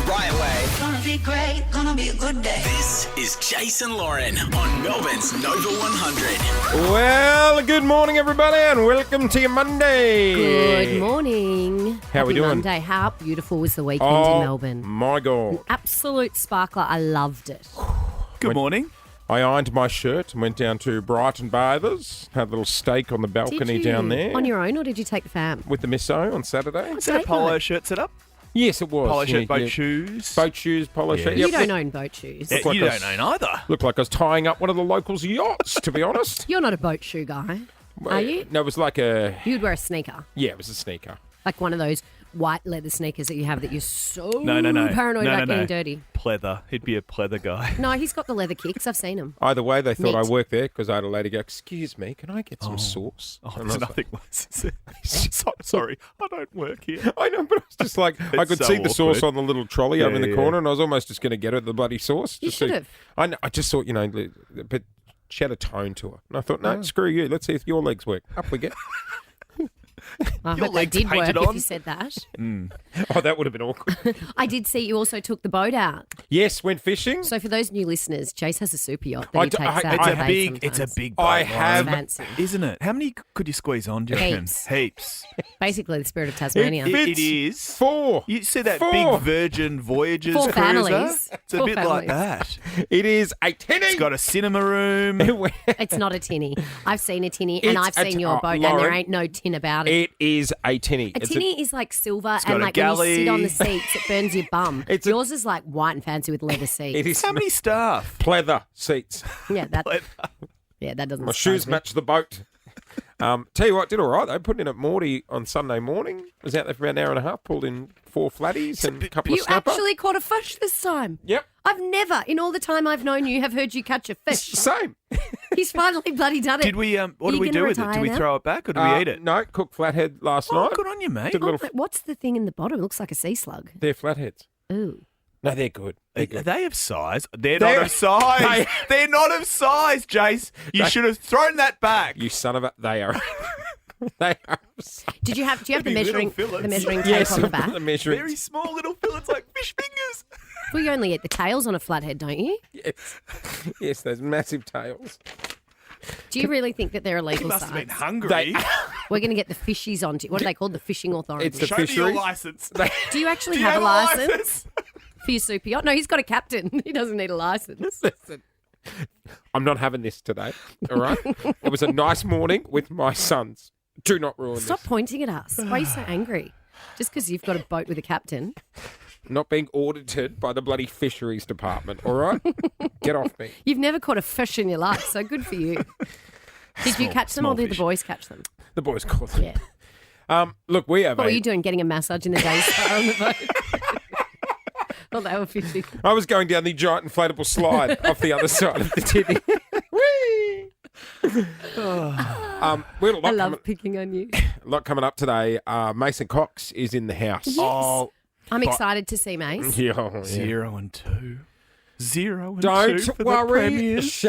right way. Gonna be great, gonna be a good day. This is Jason Lauren on Melbourne's Nova 100. Well, good morning, everybody, and welcome to your Monday. Good morning. How we doing? Monday. How beautiful was the weekend in Melbourne? My God. Absolute sparkler. I loved it. Good morning. I ironed my shirt and went down to Brighton Bathers, had a little steak on the balcony down there. On your own, or did you take the fam? With the misso on Saturday. Is that a polo shirt set up? Yes, it was. Polo shirt, boat shoes. Boat shoes, polo shirt. You Yep. don't own boat shoes. Yeah, you don't own either. Looked like I was tying up one of the locals' yachts, to be honest. You're not a boat shoe guy, are you? No, it was like a... You'd wear a sneaker. Yeah, it was a sneaker. Like one of those white leather sneakers that you have that you're so No. paranoid about getting dirty. Pleather. He'd be a pleather guy. No, he's got the leather kicks. I've seen him. Either way, they thought Mint. I worked there because I had a lady go, "Excuse me, can I get some sauce?" Oh, And I there's was nothing worse. Sorry, I don't work here. I know, but I was just like, I could so see the sauce awkward. on the little trolley over in the corner, and I was almost just going to get her the bloody sauce. You just so- should have. I just thought, but she had a tone to her. And I thought, no, screw you. Let's see if your legs work. Up we get. I Your hope they legs did work painted if on? you said that. Oh, that would have been awkward. I did see you also took the boat out. Yes, went fishing. So for those new listeners, Jace has a super yacht that I he d- takes I- out. it's on a days It's a sometimes. big boat. I Lauren. have- Fancy. Isn't it? How many could you squeeze on, do you reckon? Heaps. Heaps. Basically the spirit of Tasmania. It It fits is. 4. You see that Four. big Virgin Voyages 4 cruiser? families. It's a 4 bit like families. that. It is a tinny. It's got a cinema room. It's not a tinny. I've seen a tinny and It's I've a seen your oh, boat and Lauren, there ain't no tin about it. It is a tinny. A tinny is like silver got and a like when you sit galley. on the seats, it burns your bum. It's a- Yours is like white and fancy with leather seats. It is How many staff? pleather seats. Yeah, that doesn't My surprise shoes me. match the boat. Tell you what, did all right though. Put in at Morty on Sunday morning. Was out there for about an hour and a half. Pulled in 4 flatties and a couple You of snapper. actually caught a fish this time. Yep. I've never, in all the time I've known you, have heard you catch a fish. Same. He's finally bloody done it. Did we? What Are do you we do gonna with it? Do we retire now? throw it back or do we eat it? No, cooked flathead last Oh, night. good on you, mate. Did a Oh, little but what's the thing in the bottom? It looks like a sea slug. They're flatheads. Ooh. No, they're good. They're Are good. they of size? They're They're- not of size. They're not of size, Jace. You should have thrown that back. You son of a... They are... they are... Do you have the Maybe little measuring fillets. the measuring tape Yes, on the I've got back? the measuring... Very small little fillets like fish fingers. Well, you only eat the tails on a flathead, don't you? Yes. Yes, those massive tails. Do you really think that they're He illegal must have been size? hungry. They... We're going to get the fishies onto. What are they called? The fishing authority. It's the Show me your fisheries. license. Do you actually Do you have a license license? for your super yacht? No, he's got a captain. He doesn't need a license. Listen, I'm not having this today, all right? It was a nice morning with my sons. Do not ruin Stop this. pointing at us. Why are you so angry? Just because you've got a boat with a captain. Not being audited by the bloody fisheries department, all right? Get off me. You've never caught a fish in your life, so good for you. Did you catch them or small did the fish. boys catch them? The boys caught them. Yeah. Look, we have What were a... you doing, getting a massage in the day on the boat? Well, they were fishing. I was going down the giant inflatable slide off the other side of the tinny. Whee! We had a I lot, love picking on you. coming up today. Mason Cox is in the house. Yes. Oh, I'm excited to see Mace. Yeah, oh, yeah. 0 and 2. 0 and 2 Don't for the worry. premiers.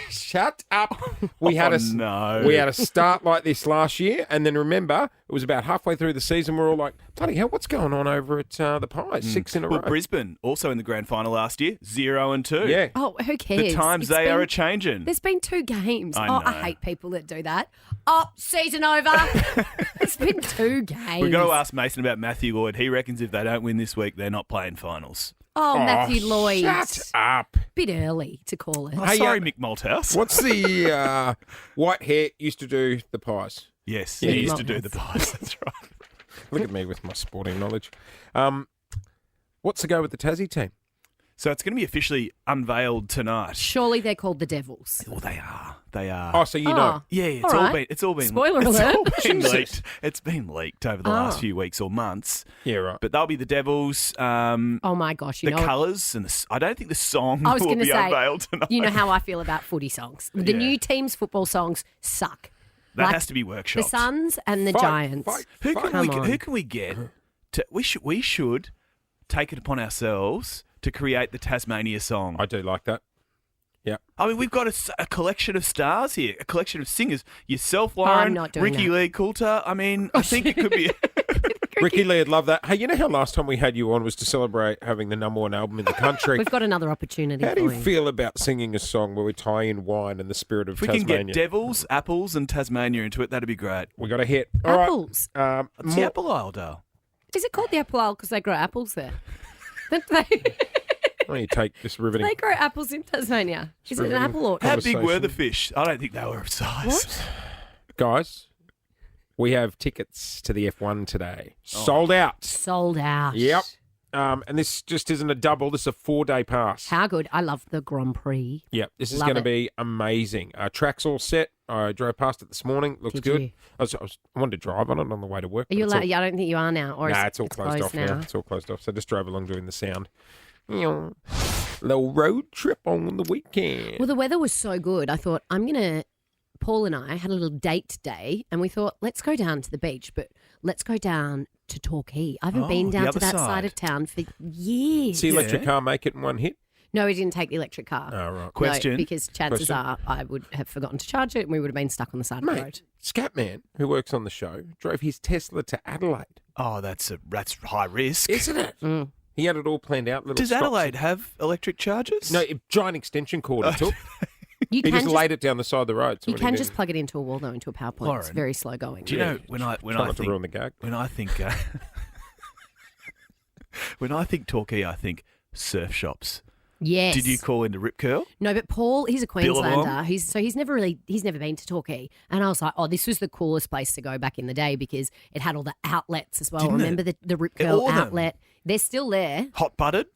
Shut up. We had no. we had a start like this last year, and then remember, it was about halfway through the season. We're all like, bloody hell, what's going on over at the Pies? 6 in a Well, row. Brisbane, also in the grand final last year, 0 and 2. Yeah. Oh, who cares? The times It's they been- are a-changing. There's been 2 games. I I know. hate people that do that. Oh, season over. It's been 2 games. We've got to ask Mason about Matthew Lloyd. He reckons if they don't win this week, they're not playing finals. Oh, Matthew Lloyd. Shut up. Bit early to call it. Oh, Hey, sorry, Mick Malthouse. What's the white hair used to do the Pies? Yes, Yeah, he used Mick to do Malthouse. the pies. That's right. Look at me with my sporting knowledge. What's the go with the Tassie team? So it's going to be officially unveiled tonight. Surely they're called the Devils. Well, they are. They are. Oh, so you know. Yeah, it's all all right. been. It's all been. Spoiler it's alert. all been Jesus. leaked. It's been leaked over the last few weeks or months. Yeah, right. But they'll be the Devils. Oh my gosh, you The know. colours and I don't think the song I was will going to be say, unveiled tonight. you know how I feel about footy songs. The Yeah. new team's football songs suck. that like has to be The workshopped. Suns and the Fight, Giants. fight. Who Come can we? on. Who can we get? We should take it upon ourselves to create the Tasmania song. I do like that. Yeah. I mean, we've got a collection of stars here, a collection of singers. Yourself, Lauren, not doing Ricky that. Lee Coulter. I mean, I think it could be. Ricky Lee would love that. Hey, you know how last time we had you on was to celebrate having the #1 album in the country? We've got another opportunity. How do for you feel about singing a song where we tie in wine and the spirit of If we Tasmania? can get devils, apples, and Tasmania into it, that'd be great. We got a hit. All right. Apples. It's the Apple Isle, Dale. Is it called the Apple Isle because they grow apples there? Don't they? Why don't you take this riveting? They grow apples in Tasmania. Is it an apple orchard? How big were Conversation. the fish? I don't think they were of size. What? Guys, we have tickets to the F1 today. Sold out. Sold out. Yep. And this just isn't a double. This is a 4-day pass. How good. I love the Grand Prix. Yep. This is Love going to it. be amazing. Track's all set. I drove past it this morning. Looks Did good. you? I wanted to drive on it on the way to work. Are but you it's allowed? all- Yeah, I don't think you are now. Or Nah, is it's all closed off now. It's all closed off. So I just drove along doing the sound. Little road trip on the weekend. Well, the weather was so good. I thought, Paul and I had a little date day and we thought, let's go down to the beach, but let's go down to Torquay. I haven't been the down to other that side. side of town for years. See electric car make it in one hit? No, we didn't take the electric car. Oh, right. Question. No, because chances Question. are I would have forgotten to charge it and we would have been stuck on the side of the road. Mate, Scatman, who works on the show, drove his Tesla to Adelaide. Oh, that's high risk. Isn't it? Mm. He had it all planned out. Little Does stops. Adelaide have electric chargers? No, a giant extension cord it took. You He can just just, laid it down the side of the road. So you when can he just didn't- plug it into a wall though, into a power point. It's Lauren, very slow going. Do you know when I Try not to ruin the gag. when I think when I think Torquay, I think surf shops. Yes. Did you call into Rip Curl? No, but Paul, he's a Billabong? Queenslander. He's never been to Torquay. And I was like, oh, this was the coolest place to go back in the day because it had all the outlets as well. Didn't it? Remember the Rip All Curl of them. outlet? They're still there. Hot buttered.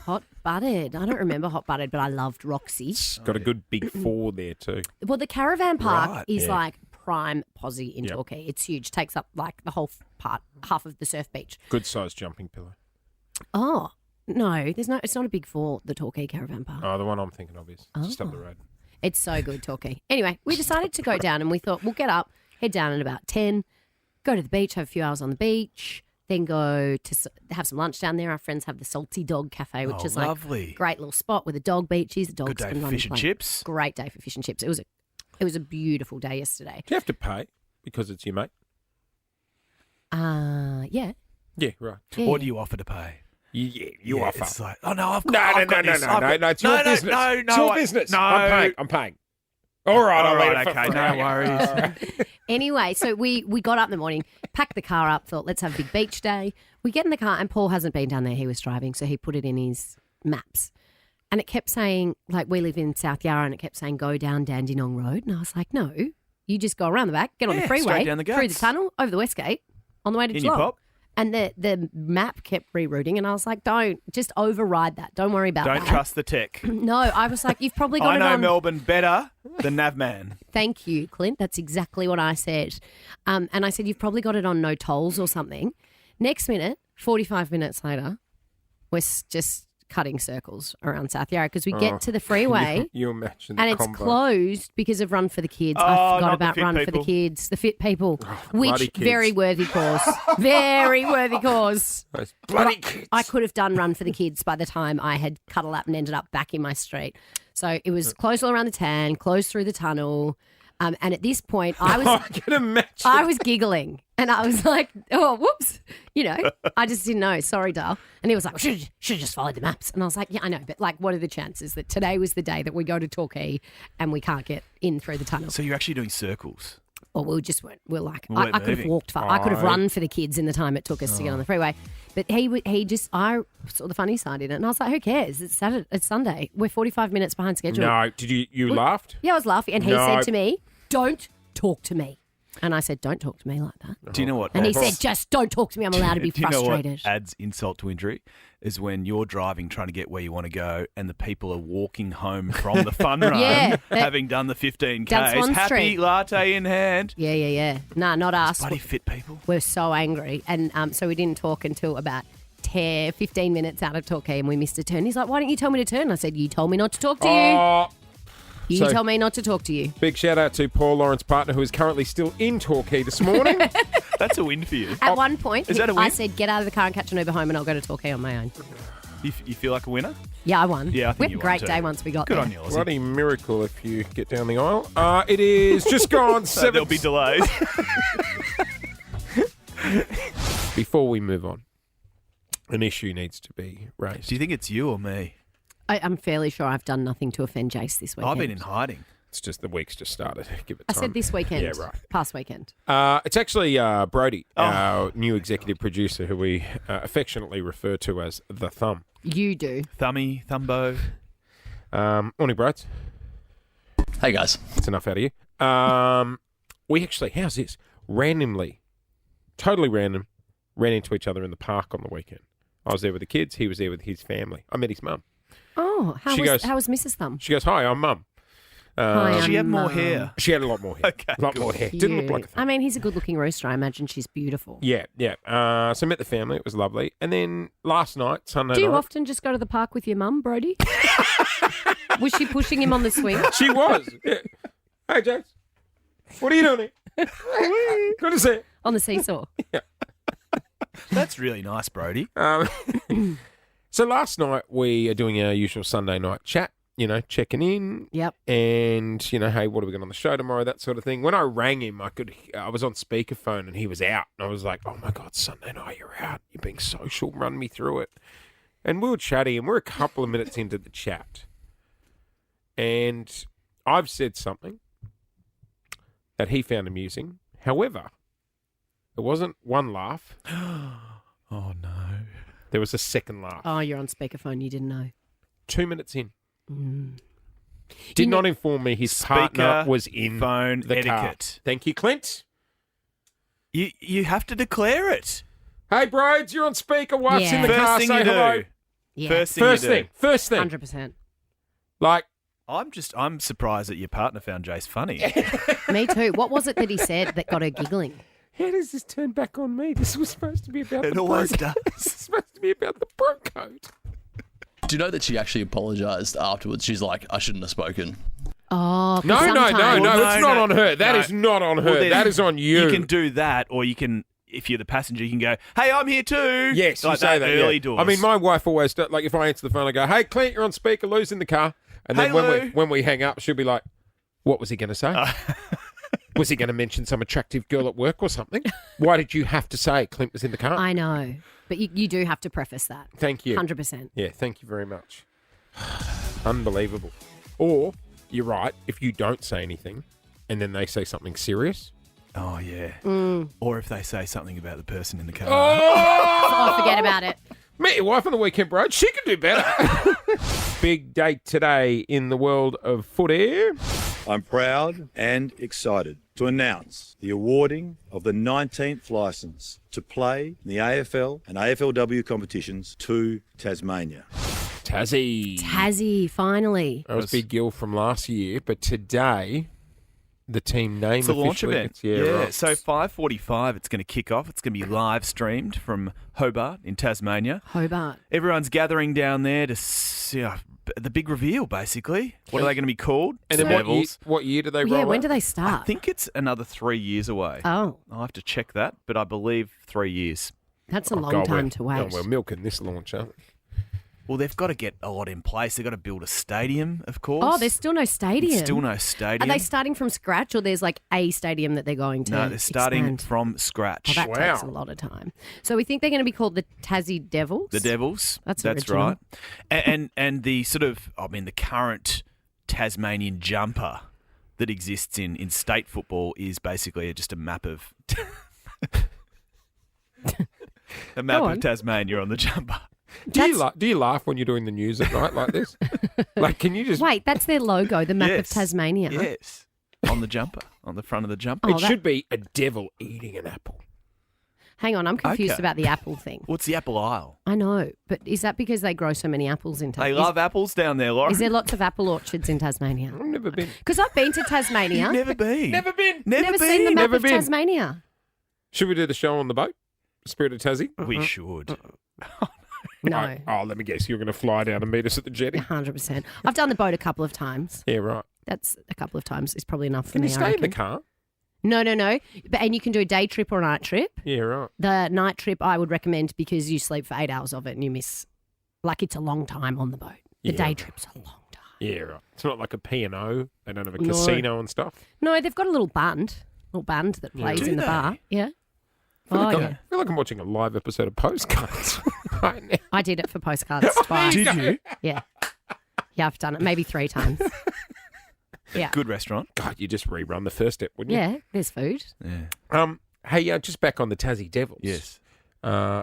Hot buttered. I don't remember hot buttered, but I loved Roxy. It's got a good big four there too. Well, the caravan park Right, is yeah. like prime posse in Yep. Torquay. It's huge. Takes up like the whole part, half of the surf beach. Good sized jumping pillow. Oh, no, it's not a big four, the Torquay caravan park. Oh, the one I'm thinking of is just up the road. It's so good, Torquay. Anyway, we decided to go down and we thought we'll get up, head down at about 10, go to the beach, have a few hours on the beach, then go to have some lunch down there. Our friends have the Salty Dog Cafe, which Oh, is like lovely. a great little spot where the dog beaches. The dogs Good day can for run fish and and play. chips. Great day for fish and chips. It was a beautiful day yesterday. Do you have to pay because it's your mate? Yeah. Yeah, right. Yeah. What do you offer to pay? Yeah, you Yeah, offer. It's like, oh no, I've got, No, I've got this. I've got- no, it's your business. No, It's your business. No, I'm paying. All right, All I'll leave right, it for okay, free. no worries. Anyway, so we got up in the morning, packed the car up, thought let's have a big beach day. We get in the car and Paul hasn't been down there. He was driving, so he put it in his maps. And it kept saying, like, we live in South Yarra, and it kept saying, go down Dandenong Road. And I was like, no, you just go around the back, get on Yeah, the freeway, straight down the through the guts. tunnel, over the West Gate, on the way to In your Geelong. pop? And the map kept rerouting, and I was like, don't, just override that. Don't worry about Don't that. trust the tech. No, I was like, you've probably got I it know on. Melbourne better than Navman. Thank you, Clint. That's exactly what I said. And I said, you've probably got it on no tolls or something. Next minute, 45 minutes later, we're just cutting circles around South Yarra because we get to the freeway You imagine the and it's combo. closed because of Run for the Kids. Oh, I forgot not the about fit Run for people. the Kids, the fit people, bloody which kids. very worthy cause. Very worthy cause. Those bloody kids. I could have done Run for the Kids by the time I had cut a lap and ended up back in my street. So it was closed all around the tan, closed through the tunnel. And at this point, I I was can imagine. I was giggling. And I was like, oh, whoops. You know, I just didn't know. Sorry, Dale. And he was like, should have just followed the maps. And I was like, yeah, I know. But like, what are the chances that today was the day that we go to Torquay and we can't get in through the tunnel? So you're actually doing circles. Or we just we're like, We weren't I could have moving. walked far. I could have run for the kids in the time it took us to get on the freeway. But I saw the funny side in it. And I was like, who cares? It's Saturday, it's Sunday. We're 45 minutes behind schedule. No, did you laughed? Yeah, I was laughing. And he No. said to me, don't talk to me. And I said, don't talk to me like that. Do you know what? And he adds- said, just don't talk to me. I'm allowed to be Do you know frustrated. what adds insult to injury? Is when you're driving trying to get where you want to go and the people are walking home from the fun run Yeah, having done the 15Ks. Down Swan Happy Street. latte in hand. Yeah. Nah, not us. Bloody fit people. We're so angry. And so we didn't talk until about 15 minutes out of Torquay and we missed a turn. He's like, why don't you tell me to turn? I said, you told me not to talk to you. Oh, You so- told me not to talk to you. big shout out to Paul Lawrence partner who is currently still in Torquay this morning. That's a win for you. At one point, Is that a I win? said, get out of the car and catch an Uber home and I'll go to Torquay on my own. You feel like a winner? Yeah, I won. Yeah, I think we had you a great won too. day once we got Good there. on you, Aussie. Bloody miracle if you get down the aisle. It is just gone So 7. there'll be delays. before we move on, an issue needs to be raised. Do you think it's you or me? I'm fairly sure I've done nothing to offend Jace this weekend. I've been in hiding. It's just the week's just started. Give it I time. said this weekend. Yeah, right. Past weekend. It's actually Brody, our new executive producer, who we affectionately refer to as the Thumb. You do. Thummy, Thumbo. Morning, Broads. Hey, guys. That's enough out of you. We actually, how's this? Randomly, totally random, ran into each other in the park on the weekend. I was there with the kids. He was there with his family. I met his mum. Oh, how was Mrs. Thumb? She goes, "Hi, I'm Mum." Hi, She had more Mum. hair. She had a lot more hair. Okay, a lot more hair. Didn't look like a thumb. I mean, he's a good-looking rooster. I imagine she's beautiful. Yeah. So met the family. It was lovely. And then last night, Sunday Do you night. often just go to the park with your mum, Brody? Was she pushing him on the swing? She was. Yeah. Hey, James. What are you doing here? Good to see you. On the seesaw. That's really nice, Brody. So last night we are doing our usual Sunday night chat, checking in. Yep. And, hey, what are we going on the show tomorrow, that sort of thing. When I rang him, I was on speakerphone and he was out. And I was like, oh, my God, Sunday night, you're out. You're being social. Run me through it. And we were chatting and we're a couple of minutes into the chat. And I've said something that he found amusing. However, it wasn't one laugh. Oh, no. There was a second laugh. Oh, you're on speakerphone. You didn't know. 2 minutes in. Did not inform me his partner was in phone the etiquette. car. Thank you, Clint. You have to declare it. Hey, Broads, you're on speaker. Wife's Yeah. in the First car. thing Say you hello. do. Yeah. First First thing. 100%. Like, I'm surprised that your partner found Jace funny. Me too. What was it that he said that got her giggling? how does this turn back on me? This was supposed to be about It the always bro- does. This is supposed to be about the bro code. Do you know that she actually apologised afterwards? She's like, I shouldn't have spoken. Oh, 'cause No, sometimes- it's not on her. That no. is not on her. Well, That is on you. You can do that, or you can, if you're the passenger, you can go, hey, I'm here too. Yes, like you say that. early yeah. doors. I mean, my wife always does, like if I answer the phone, I go, "Hey, Clint, you're on speaker. Lou's in the car." And then Hey, when Lou. when we hang up, she'll be like, "What was he going to say? Was he going to mention some attractive girl at work or something? Why did you have to say Clint was in the car?" I know. But you do have to preface that. Thank you. 100%. Yeah, thank you very much. Unbelievable. Or you're right. If you don't say anything, and then they say something serious. Oh, yeah. Or if they say something about the person in the car. Oh, forget about it. Meet your wife on the weekend, bro. She can do better. Big day today in the world of footy. I'm proud and excited to announce the awarding of the 19th licence to play in the AFL and AFLW competitions to Tasmania. Tassie, finally. That was Big Gill from last year, but today the team name It's a launch officially event. gets- Yeah, right. so 5:45 it's going to kick off. It's going to be live streamed from Hobart in Tasmania. Hobart. Everyone's gathering down there to see the big reveal, basically. What are they going to be called? And The then Devils. what year do they roll Yeah, when out? do they I start? think it's another 3 years away. Oh, I'll have to check that, but I believe 3 years. that's a long God, time we're- to wait. We're milking this launch, aren't we? Well, they've got to get a lot in place. They've got to build a stadium, of course. Oh, there's still no stadium. Still no Are stadium. they starting from scratch or there's like a stadium that they're going to No, they're starting expand? from scratch. Oh, that Wow. takes a lot of time. So we think they're going to be called the Tassie Devils. The Devils. That's right. original. And the sort of, the current Tasmanian jumper that exists in state football is basically just a map of Go on. Tasmania on the jumper. Do you laugh when you're doing the news at night like this? Like, can you just? Wait, that's their logo, the map of Yes. Tasmania. Yes. On the jumper, on the front of the jumper. Oh, It should be a devil eating an apple. Hang on, I'm confused Okay. about the apple thing. What's the apple aisle? I know, but is that because they grow so many apples in They Tasmania? love apples down there, Lauren. Is there lots of apple orchards in Tasmania? I've never been. Because I've been to Tasmania. You've never been. Never been. Never seen the map Never of been. Tasmania. Should we do the show on the boat? Spirit of Tassie? We should. No, Let me guess. You're going to fly down and meet us at the jetty? 100%. I've done the boat a couple of times. Yeah, right. That's a couple of times. Is probably enough for Can me. you I stay in the reckon. car? No. And you can do a day trip or a night trip. Yeah, right. The night trip I would recommend because you sleep for 8 hours of it and you miss, like it's a long time on the boat. The Yeah. day trip's a long time. Yeah, right. It's not like a P&O. They don't have a No. casino and stuff. No, they've got a little band that plays Do in the they? bar. Yeah. Oh, I yeah. feel like I'm watching a live episode of Postcards right now. I did it for postcards twice. Did you? Yeah. Yeah, I've done it maybe 3 times. Yeah. Good restaurant. God, you just rerun the first step, wouldn't you? Yeah, there's food. Yeah. Hey, just back on the Tassie Devils. Yes. Uh,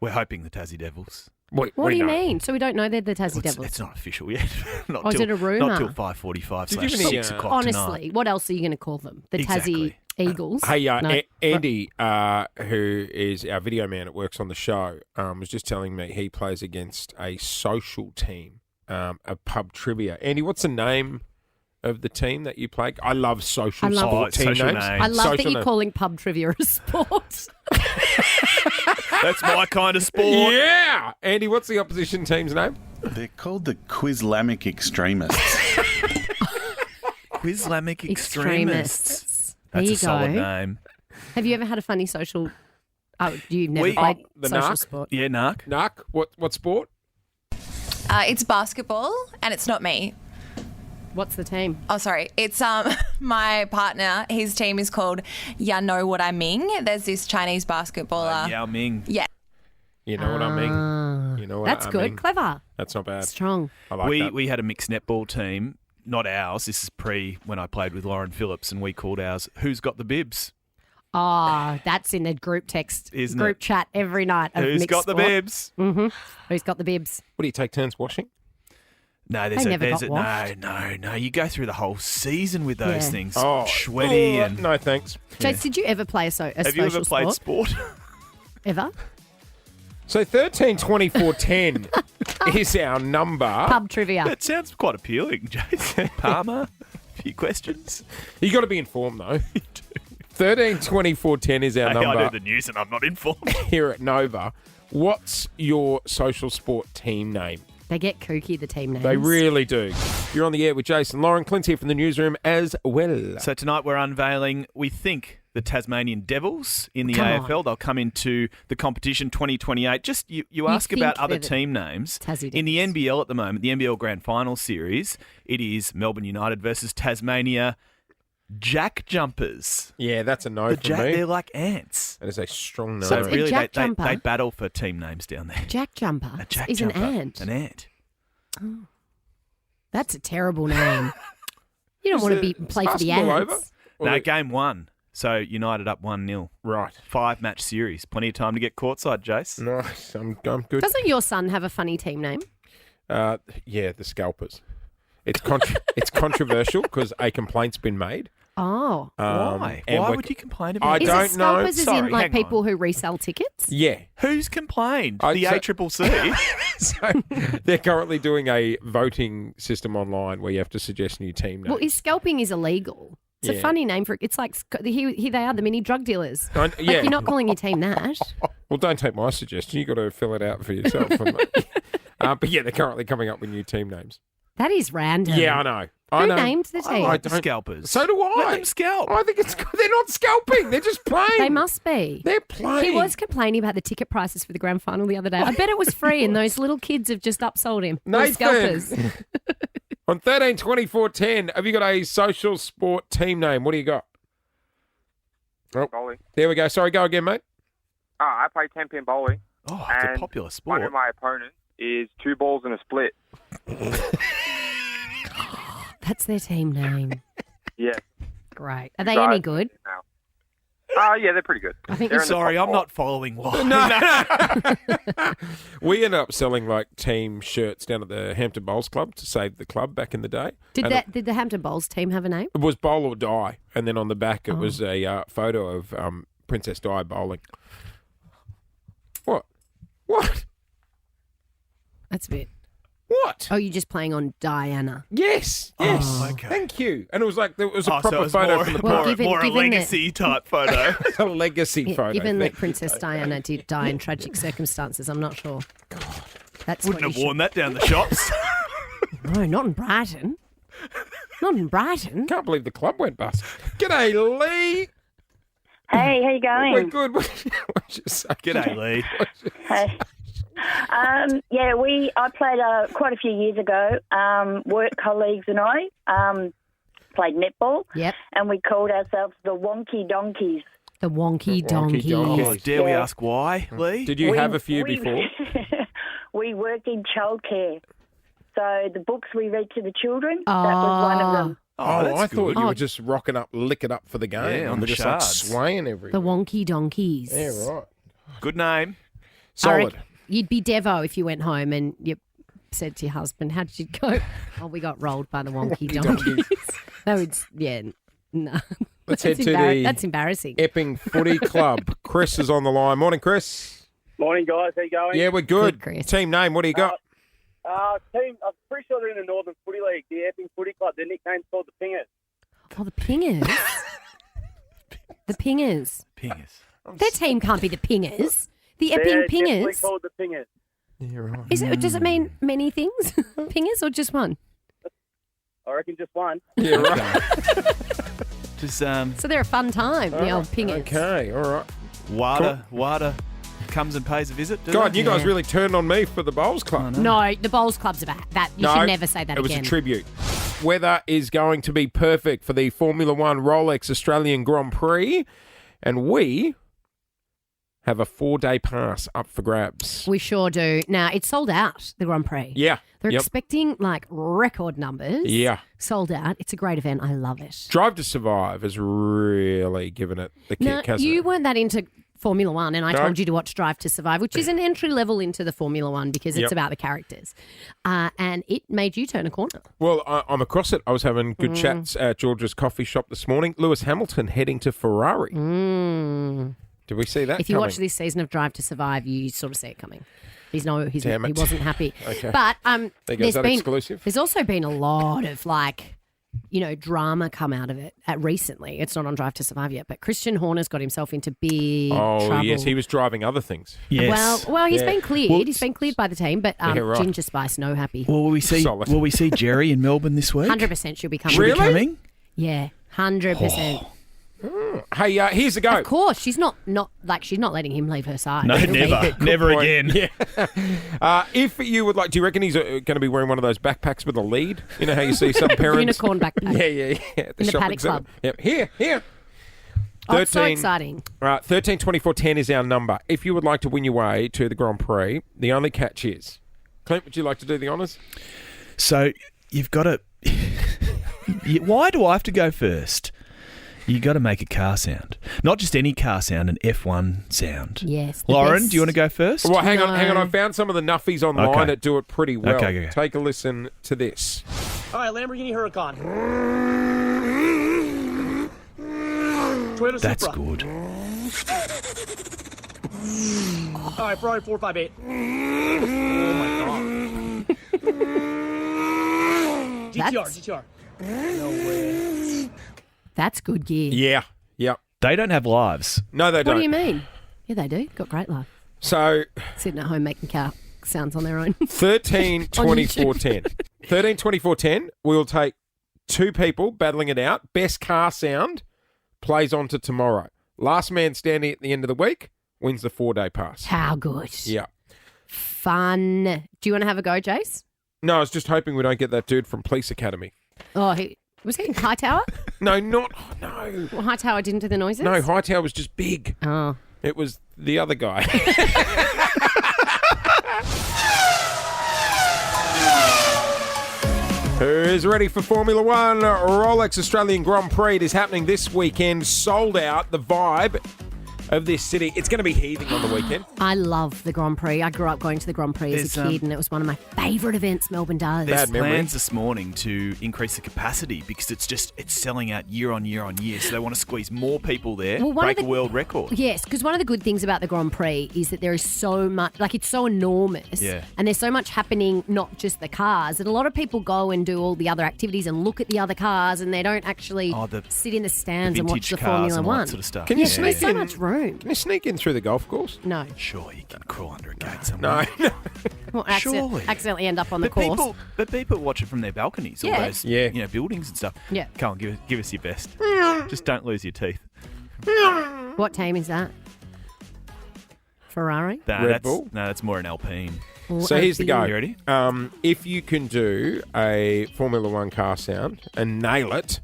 We're hoping the Tassie Devils. What do you mean? So we don't know they're the Tassie Devils? It's not official yet. Not Oh, is till, it a rumour? Not till 5:45 Did you / have any, 6 o'clock Honestly, tonight. what else are you going to call them? The Exactly. Tassie Eagles? Hey, No. Andy, who is our video man that works on the show, was just telling me he plays against a social team, a pub trivia. Andy, what's the name of the team that you play? I love social I love sport team social names. names. I love that Social you're names. calling pub trivia a sport. That's my kind of sport. Yeah! Andy, what's the opposition team's name? They're called the Quizlamic Extremists. Quizlamic Extremists. There That's you a solid go. name. Have you ever had a funny social... Oh, you've never We- played the social narc? sport? Yeah, Narc. Narc, what sport? It's basketball, and it's not me. What's the team? Oh, sorry. It's my partner. His team is called Ya Know What I Ming. There's this Chinese basketballer. Yao Ming. Yeah. You know what I mean? You know what That's I good. mean? Clever. That's not bad. Strong. I like that. We had a mixed netball team, not ours. This is pre when I played with Lauren Phillips, and we called ours "Who's Got the Bibs?" Oh, that's in the group text, Isn't group it? chat every night of Who's mixed got the sport. bibs? Who's got the bibs? What do you take turns washing? No, They never got washed. no. You go through the whole season with those Yeah. things. Oh, Sweaty and. no, thanks. Jace, did you ever play a Have you ever social played sport? sport? Ever? So 13 24 10 is our number. Pub trivia. That sounds quite appealing, Jason. Palmer, a few questions. You got to be informed though. 13 24 10 is our Hey, number I do the news and I'm not informed. here at Nova. What's your social sport team name? They get kooky, the team names. They really do. You're on the air with Jason Lauren. Clint's here from the newsroom as well. So tonight we're unveiling, we think, the Tasmanian Devils in the Come on. AFL. They'll come into the competition 2028. Just you ask think about other they're the team names. Tassie In the Devils. NBL at the moment, the NBL Grand Final Series, it is Melbourne United versus Tasmania Jack Jumpers. Yeah, that's a no The for Jack, me. they're like ants. That is a strong no. So What's a really, Jack they Jumper? battle for team names down there. Jack Jumper A Jack is Jumper. an ant. An ant. That's a terrible name. You don't Is want to it- be play for the basketball ants. over? Or No, the- game one. So United up 1-0. Right. 5-match series. Plenty of time to get courtside, Jace. Nice. I'm good. Doesn't your son have a funny team name? Yeah, the Scalpers. It's it's controversial because a complaint's been made. Oh. Why? and Why we're- would you complain I about Is it? don't it know. scalpers as Sorry, in like hang people on. who resell tickets? Yeah. Who's complained? I- The so- ACCC? So they're currently doing a voting system online where you have to suggest new team names. Well, scalping is illegal. It's a Yeah. funny name for it. It's like here they are, the mini drug dealers. Yeah. Like you're not calling your team that. Well, don't take my suggestion. You've got to fill it out for yourself. But yeah, they're currently coming up with new team names. That is random. Yeah, I know. I Who know. named the I team? like the don't- scalpers. So do I. Let them scalp. I think they're not scalping. They're just playing. They must be. They're playing. He was complaining about the ticket prices for the grand final the other day. I bet it was free, and those little kids have just upsold him. Those Nathan. scalpers. On 13, 24, 10, have you got a social sport team name? What do you got? Oh, Bowling. there we go. Sorry, go again, mate. I play 10-pin bowling. Oh, it's a And popular One sport. of my opponents is 2 balls and a split. That's their team name. Yeah. Great. Are they Right. any good? Yeah, they're pretty good. I think They're you're in the Sorry, top I'm four. not following one. We ended up selling like team shirts down at the Hampton Bowls Club to save the club back in the day. Did And did the Hampton Bowls team have a name? It was bowl or die, and then on the back it Oh. was a photo of Princess Di bowling. What? What? That's a bit. What? Oh, you're just playing on Diana. Yes, yes. Oh, okay. Thank you. And it was like there was a Oh, so proper it was photo more, from the Well, more, given- more a given that- legacy type photo. a legacy Yeah, photo. given that Thank you. Princess Diana did die in tragic circumstances, I'm not sure. That's Wouldn't what have you worn that down the shops. should... No, not in Brighton. Not in Brighton. Can't believe the club went bust. G'day, Lee. Hey, how you going? We're good. What's your say? G'day, Lee. Hey. I played quite a few years ago. Work colleagues and I played netball, Yep. and we called ourselves the Wonky Donkeys. The wonky Wonky donkey. donkeys. Oh, dare we ask why, Lee? Did you have a few before? We worked in childcare. So the books we read to the children, that was one of them. Oh, that's I thought good. you were just rocking up, licking up for the game. Yeah, on and the just shards. like swaying everywhere. The wonky donkeys. Yeah, right. Good name. I Solid. reckon you'd be Devo if you went home and you said to your husband, how did you go? Oh, we got rolled by the wonky donkeys. That would, yeah, no. Let's head to the That's embarrassing. Epping Footy Club. Chris is on the line. Morning, Chris. Morning, guys. How you going? Yeah, we're good. Good, Chris. Team name, what do you got? Team, I'm pretty sure they're in the Northern Footy League, the Epping Footy Club. Their nickname's called the Pingers. Oh, the Pingers. The Pingers. Pingers. Their team can't be the Pingers. The They're Epping definitely Pingers. called the Pingers. Yeah, right. Does it mean many things? Pingers or just one? I reckon just one. Yeah, right. Just So they're a fun time, the old Pingers. Okay, all right. Wada comes and pays a visit. do God, they? you guys really turned on me for the Bowls Club. No, the Bowls Club's about that. You should never say that it was again. a tribute. Weather is going to be perfect for the Formula One Rolex Australian Grand Prix, and we have a 4-day pass up for grabs. We sure do. Now, it's sold out, the Grand Prix. Yeah. They're Yep. expecting like record numbers. Yeah. Sold out. It's a great event. I love it. Drive to Survive has really given it the Now, kick, hasn't you it? weren't that into Formula One, and I No. told you to watch Drive to Survive, which is an entry level into the Formula One because it's Yep. about the characters. And it made you turn a corner. Well, I'm across it. I was having good chats at George's coffee shop this morning. Lewis Hamilton heading to Ferrari. Did we see that If you coming? watch this season of Drive to Survive, you sort of see it coming. He Damn it. wasn't happy. Okay. But There goes that exclusive. There's also been a lot of drama come out of it recently. It's not on Drive to Survive yet, but Christian Horner's got himself into big trouble. Yes, he was driving other things. Yes. Well, he's Yeah. been cleared. Well, He's been cleared by the team, but Yeah, right. Ginger Spice, no happy. Well, will we see Jerry in Melbourne this week? 100% she'll be coming. She'll be coming? Yeah, 100%. Hey, here's the go. Of course, she's not she's not letting him leave her side. No, He'll be- never. Never point. again. Yeah. If you would like, do you reckon he's going to be wearing one of those backpacks with a lead? You know how you see some parents? Unicorn backpack. Yeah. At In the shopping Paddock centre. Club. Yep. Here. Oh, it's so exciting. All right, 13 24 10 is our number. If you would like to win your way to the Grand Prix, the only catch is, Clint, would you like to do the honours? So you've got to. Why do I have to go first? You got to make a car sound, not just any car sound, an F1 sound. Yes. the Lauren, best. do you want to go first? Well, hang on. No. I found some of the nuffies online Okay. that do it pretty well. Okay. Take a listen to this. All right, Lamborghini Huracan. Toyota That's Supra. good. All right, Ferrari 458. Oh my god. GTR. No way. That's good gear. Yeah. Yep. They don't have lives. No, they What don't. do you mean? Yeah, they do. Got great life. So Sitting at home making car sounds on their own. 13 24 10. 13 24 10. We'll take two people battling it out. Best car sound plays on to tomorrow. Last man standing at the end of the week wins the 4-day pass. How good. Yeah. Fun. Do you want to have a go, Jace? No, I was just hoping we don't get that dude from Police Academy. Oh, was he in Hightower? No, not. No. Well, Hightower didn't do the noises? No, Hightower was just big. Oh. It was the other guy. Who's ready for Formula One? Rolex Australian Grand Prix. It is happening this weekend. Sold out. The vibe of this city. It's going to be heaving on the weekend. I love the Grand Prix. I grew up going to the Grand Prix as a There's, kid, and it was one of my favourite events Melbourne does. There's Bad memory. plans this morning to increase the capacity because it's selling out year on year on year. So they want to squeeze more people there, Well, one of break a the- world record. Yes, because one of the good things about the Grand Prix is that there is so much, it's so enormous. Yeah. And there's so much happening, not just the cars. And a lot of people go and do all the other activities and look at the other cars, and they don't actually sit in the stands and watch vintage the cars Formula and all that One. sort of stuff. Can you Yeah, there's sneak so in? much room. Can you sneak in through the golf course? No. Sure, you can crawl under a gate somewhere. No. Well, Surely. accidentally end up on the But course. people watch it from their balconies, all Yeah. those Yeah. buildings and stuff. Yeah. Come on, give us your best. Just don't lose your teeth. What team is that? Ferrari? Red Bull? No, that's more an Alpine. So here's the go. You ready? If you can do a Formula One car sound and nail it,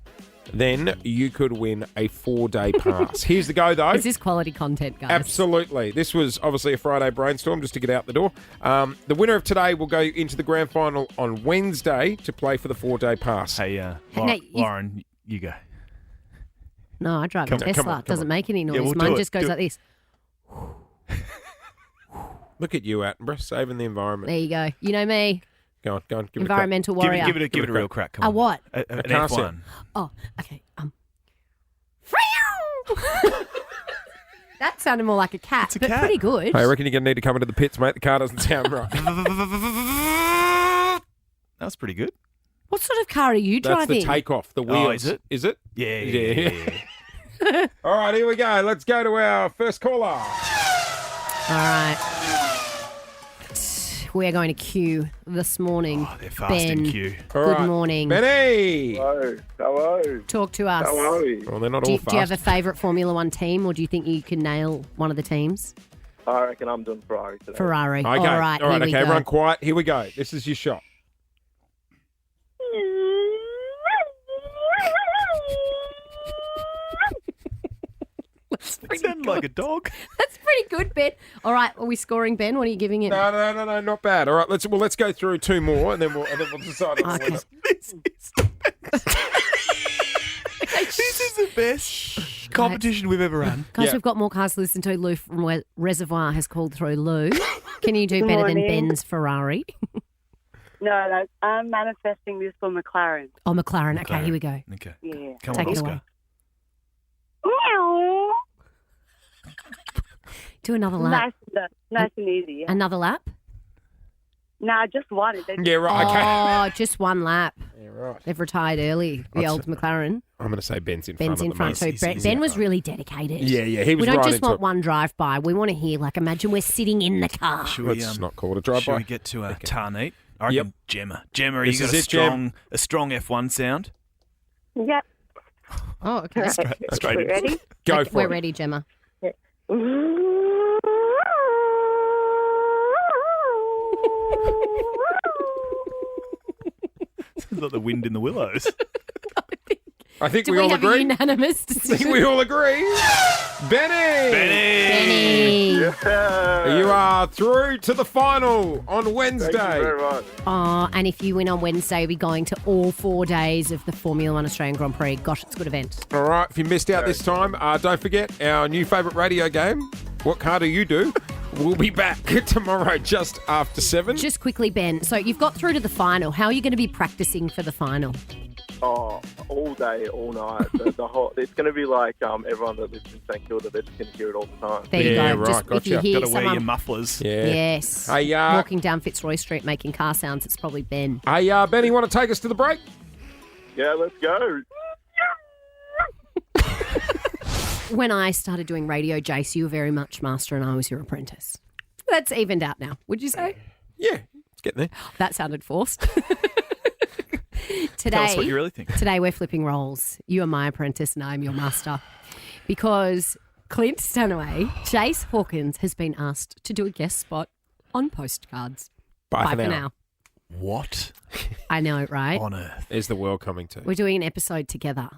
then you could win a 4-day pass. Here's the go, though. Is this quality content, guys? Absolutely. This was obviously a Friday brainstorm just to get out the door. The winner of today will go into the grand final on Wednesday to play for the 4-day pass. Hey, Lauren, you go. No, I drive a Come on, Tesla. come on, It doesn't come on. make any noise. Yeah, we'll Mine do it. just goes Do like this. Look at you, Attenborough, saving the environment. There you go. You know me. Go on. Give it a crack. Environmental warrior. Give it a real crack. Come A on. what? An car F1. sound. Oh, okay. That sounded more like a cat, It's a but cat. pretty good. Hey, I reckon you're going to need to come into the pits, mate. The car doesn't sound right. That was pretty good. What sort of car are you That's driving? the takeoff, the wheels. Oh, is it? Is it? Yeah. All right, here we go. Let's go to our first caller. All right. We are going to queue this morning. Oh, they're fast Ben, in queue. All good right. morning. Benny. Hello. Talk to us. How are we? Well, they're not Do all you, fast. do you have a favourite Formula One team, or do you think you can nail one of the teams? I reckon I'm doing Ferrari today. Ferrari. Okay. All right, here we okay, go. everyone quiet. Here we go. This is your shot. It sounded like a dog. That's pretty good, Ben. All right, are we scoring, Ben? What are you giving it? No, not bad. All right, let's go through 2 more, and then we'll decide on the winner. This is the best competition we've ever run. Guys, Yeah. we've got more cars to listen to. Lou from Reservoir has called through. Lou, can you do better than Morning. Ben's Ferrari? No, I'm manifesting this for McLaren. Oh, McLaren. Okay, here we go. Okay. Yeah. Come Take on, it Oscar. away. Do another lap. Nice and easy. Yeah. Another lap? No, just one. Yeah, right. Okay. Oh, just one lap. Yeah, right. They've retired early, the old McLaren. I'm going to say Ben's in Ben's front. in at the front moment. too. Ben was really dedicated. Yeah, he was We don't right just into want it. one drive-by. We want to hear, like, imagine we're sitting in the car. Should we, Let's not call it a drive-by. Should we get to a Tarneet? I reckon Yep. Gemma. Gemma, This you got is it, Gem. a strong F1 sound? Yep. Oh, okay. Straight We in. ready? Go for We're it. ready, Gemma. It's like the wind in the willows. I think Do we we all have a agree. unanimous I think decision? we all agree. Benny! Benny. You are through to the final on Thank you Wednesday. very much. Oh, and if you win on Wednesday, you'll be going to all 4 days of the Formula One Australian Grand Prix. Gosh, it's a good event. All right, if you missed out this time, don't forget our new favourite radio game, What Car Do You Do? We'll be back tomorrow just after 7. Just quickly, Ben. So you've got through to the final. How are you going to be practicing for the final? Oh, all day, all night. The whole. It's going to be like everyone that lives in St Kilda. They're just going to hear it all the time. There you Yeah, go. right, Just if you gotcha. hear Got to wear someone your mufflers. Yeah. Yes. Hey, walking down Fitzroy Street making car sounds, it's probably Ben. Hey, Benny, want to take us to the break? Yeah, let's go. When I started doing radio, Jace, you were very much master and I was your apprentice. That's evened out now, would you say? Yeah, it's getting there. That sounded forced. Tell us what you really think. Today we're flipping roles. You are my apprentice and I'm your master. Because Clint Stanaway, Jace Hawkins, has been asked to do a guest spot on postcards. Bye for now. What I know, right? on earth? Is the world coming to? We're doing an episode together.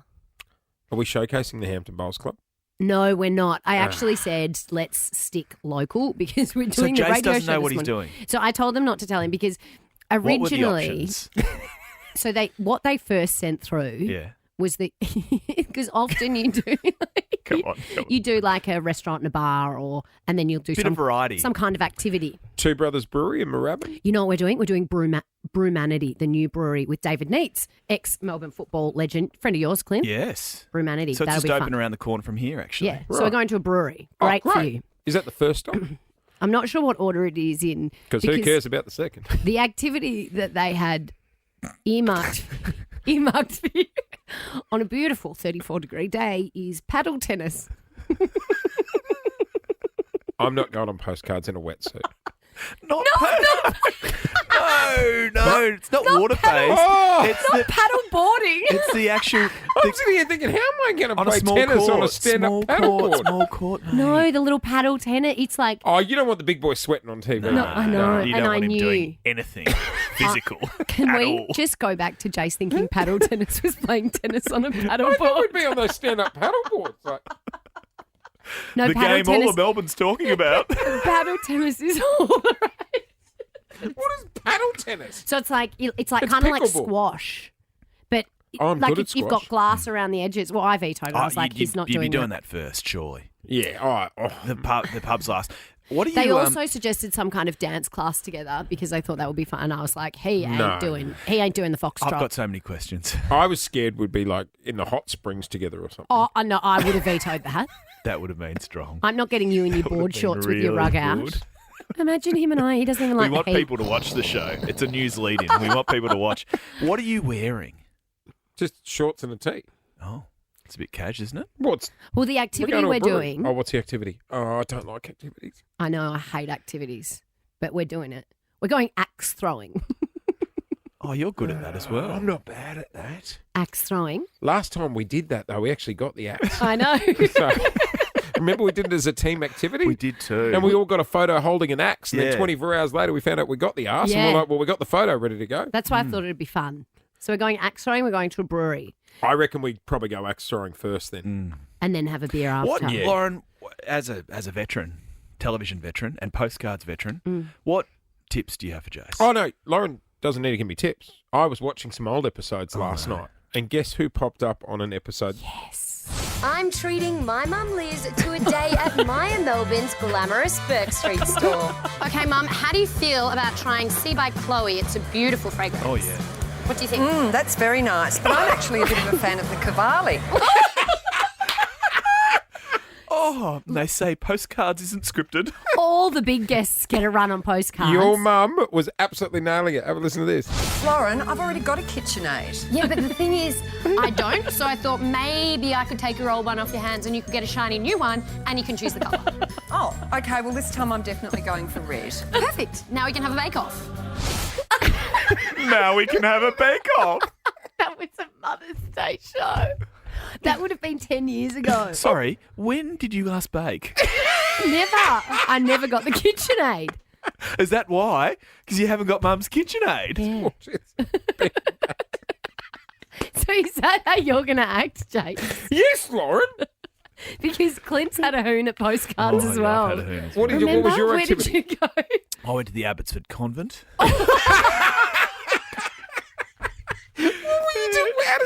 Are we showcasing the Hampton Bowls Club? No, we're not. I actually said let's stick local because we're So doing the Jace radio doesn't show know this what he's morning. doing. So I told them not to tell him because What were the originally, options? so what they first sent through Yeah. was the because often you do Come on. you do like a restaurant and a bar and then you'll do Bit of variety. some kind of activity. Two Brothers Brewery in Moorabbin. You know what we're doing? We're doing Brewmanity, the new brewery with David Neitz, ex-Melbourne football legend, friend of yours, Clint. Yes. Brewmanity. So it's That'll just be open fun. around the corner from here, actually. Yeah. So we're going to a brewery. Great for you. Is that the first stop? I'm not sure what order it is in. Because who cares about the second? The activity that they had earmarked for you on a beautiful 34-degree day is paddle tennis. I'm not going on postcards in a wetsuit. No, it's not water-based. Oh! It's Not paddle boarding. It's the actual I'm sitting here thinking, how am I going to on a play small tennis court. on a stand-up paddleboard? Small court. mate. No, the little paddle tennis. It's like Oh, you don't want the big boy sweating on TV. No, I know. You and don't I want him knew. doing anything. physical. Can at we all. just go back to Jace thinking paddle tennis was playing tennis on a paddle I thought board? we'd be on those stand-up paddle boards. Like, No, The paddle game tennis. all of Melbourne's talking about. Paddle tennis is all right. what is paddle tennis? So it's like kind It's of like pickleball. squash, but Oh, I'm like good at you've got squash. glass around the edges. Well, I vetoed it. I was like, he's not you'd doing be doing that. that first, surely. Yeah, all right. Oh. The pub's last. What do you? They also suggested some kind of dance class together because they thought that would be fun. And I was like, he ain't doing the foxtrot. I've got so many questions. I was scared we'd be like in the hot springs together or something. Oh, no, I would have vetoed that. That would have been strong. I'm not getting you in your That would board have been shorts with your really rug out. good. Imagine him and I. He doesn't even like We want the heat. people to watch the show. It's a news lead-in. We want people to watch. What are you wearing? Just shorts and a tee. Oh, it's a bit cash, isn't it? What's Well, the activity going to a we're brewery. doing. Oh, what's the activity? Oh, I don't like activities. I know I hate activities, but we're doing it. We're going axe throwing. Oh, you're good at that as well. I'm not bad at that. Axe throwing. Last time we did that, though, we actually got the axe. I know. So, remember we did it as a team activity? We did too. And we all got a photo holding an axe. And Yeah. then 24 hours later, we found out we got the axe. And Yeah. we're like, well, we got the photo ready to go. That's why I thought it'd be fun. So we're going axe throwing. We're going to a brewery I reckon we'd probably go axe throwing first then. and then have a beer after. What, Lauren, as a veteran, television veteran and postcards veteran, what tips do you have for Jace? Oh, no, Lauren doesn't need to give me tips. I was watching some old episodes last night. And guess who popped up on an episode? I'm treating my mum Liz to a day at Maya Melbourne's glamorous Burke Street store. Okay, Mum, how do you feel about trying Sea by Chloe? It's a beautiful fragrance. Oh, yeah. What do you think? That's very nice, but I'm actually a bit of a fan of the Cavalli. Oh, they say postcards isn't scripted. All the big guests get a run on postcards. Your mum was absolutely nailing it. Have a listen to this. Lauren, I've already got a KitchenAid. Yeah, but the thing is, I don't, so I thought maybe I could take your old one off your hands and you could get a shiny new one and you can choose the colour. Oh, okay, well, this time I'm definitely going for red. Perfect. Now we can have a bake-off. Now we can have a bake-off. That was a Mother's Day show. That would have been 10 years ago. Sorry, when did you last bake? Never. I never got the KitchenAid. Is that why? Because you haven't got Mum's KitchenAid? Yeah. So is that how you're going to act, Jake? Yes, Lauren. Because Clint's had a hoon at postcards as well. I've had a hoon as What well. did you? What was your Where activity? did you go? I went to the Abbotsford Convent.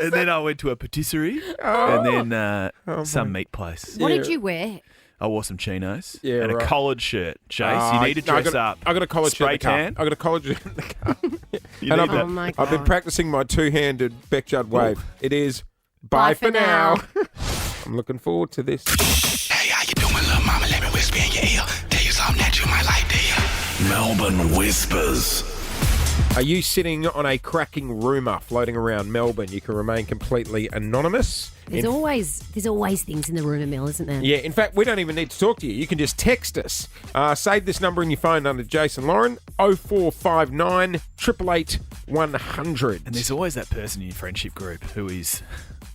And then I went to a patisserie. And then some meat place. What did you wear? I wore some chinos Yeah, and right. a collared shirt. Jace, you need to dress up. I got a collared shirt in Spray the car. tan. I got a collared shirt in the car. You And need I've that. Oh my I've been God. practicing my two-handed Beckjudd wave. It is bye for now. I'm looking forward to this. Hey, how you doing, little mama? Let me whisper in your ear. Tell you something that you might like to hear. Melbourne Whispers. Are you sitting on a cracking rumour floating around Melbourne? You can remain completely anonymous. There's always things in the rumour mill, isn't there? Yeah, in fact, we don't even need to talk to you. You can just text us. Save this number in your phone under Jason Lauren, 0459 888 100. And there's always that person in your friendship group who is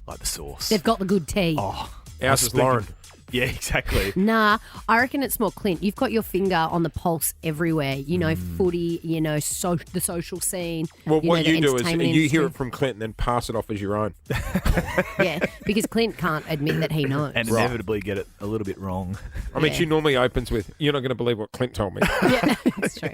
like the source. They've got the good tea. Oh, Ours is Lauren. Yeah, exactly. Nah, I reckon it's more Clint. You've got your finger on the pulse everywhere. You know, footy, you know, the social scene. Well, what know, the you do is entertainment you hear it industry. from Clint and then pass it off as your own. Yeah, because Clint can't admit that he knows. And inevitably get it a little bit wrong. I mean, Yeah. she normally opens with, "You're not going to believe what Clint told me." Yeah, that's true.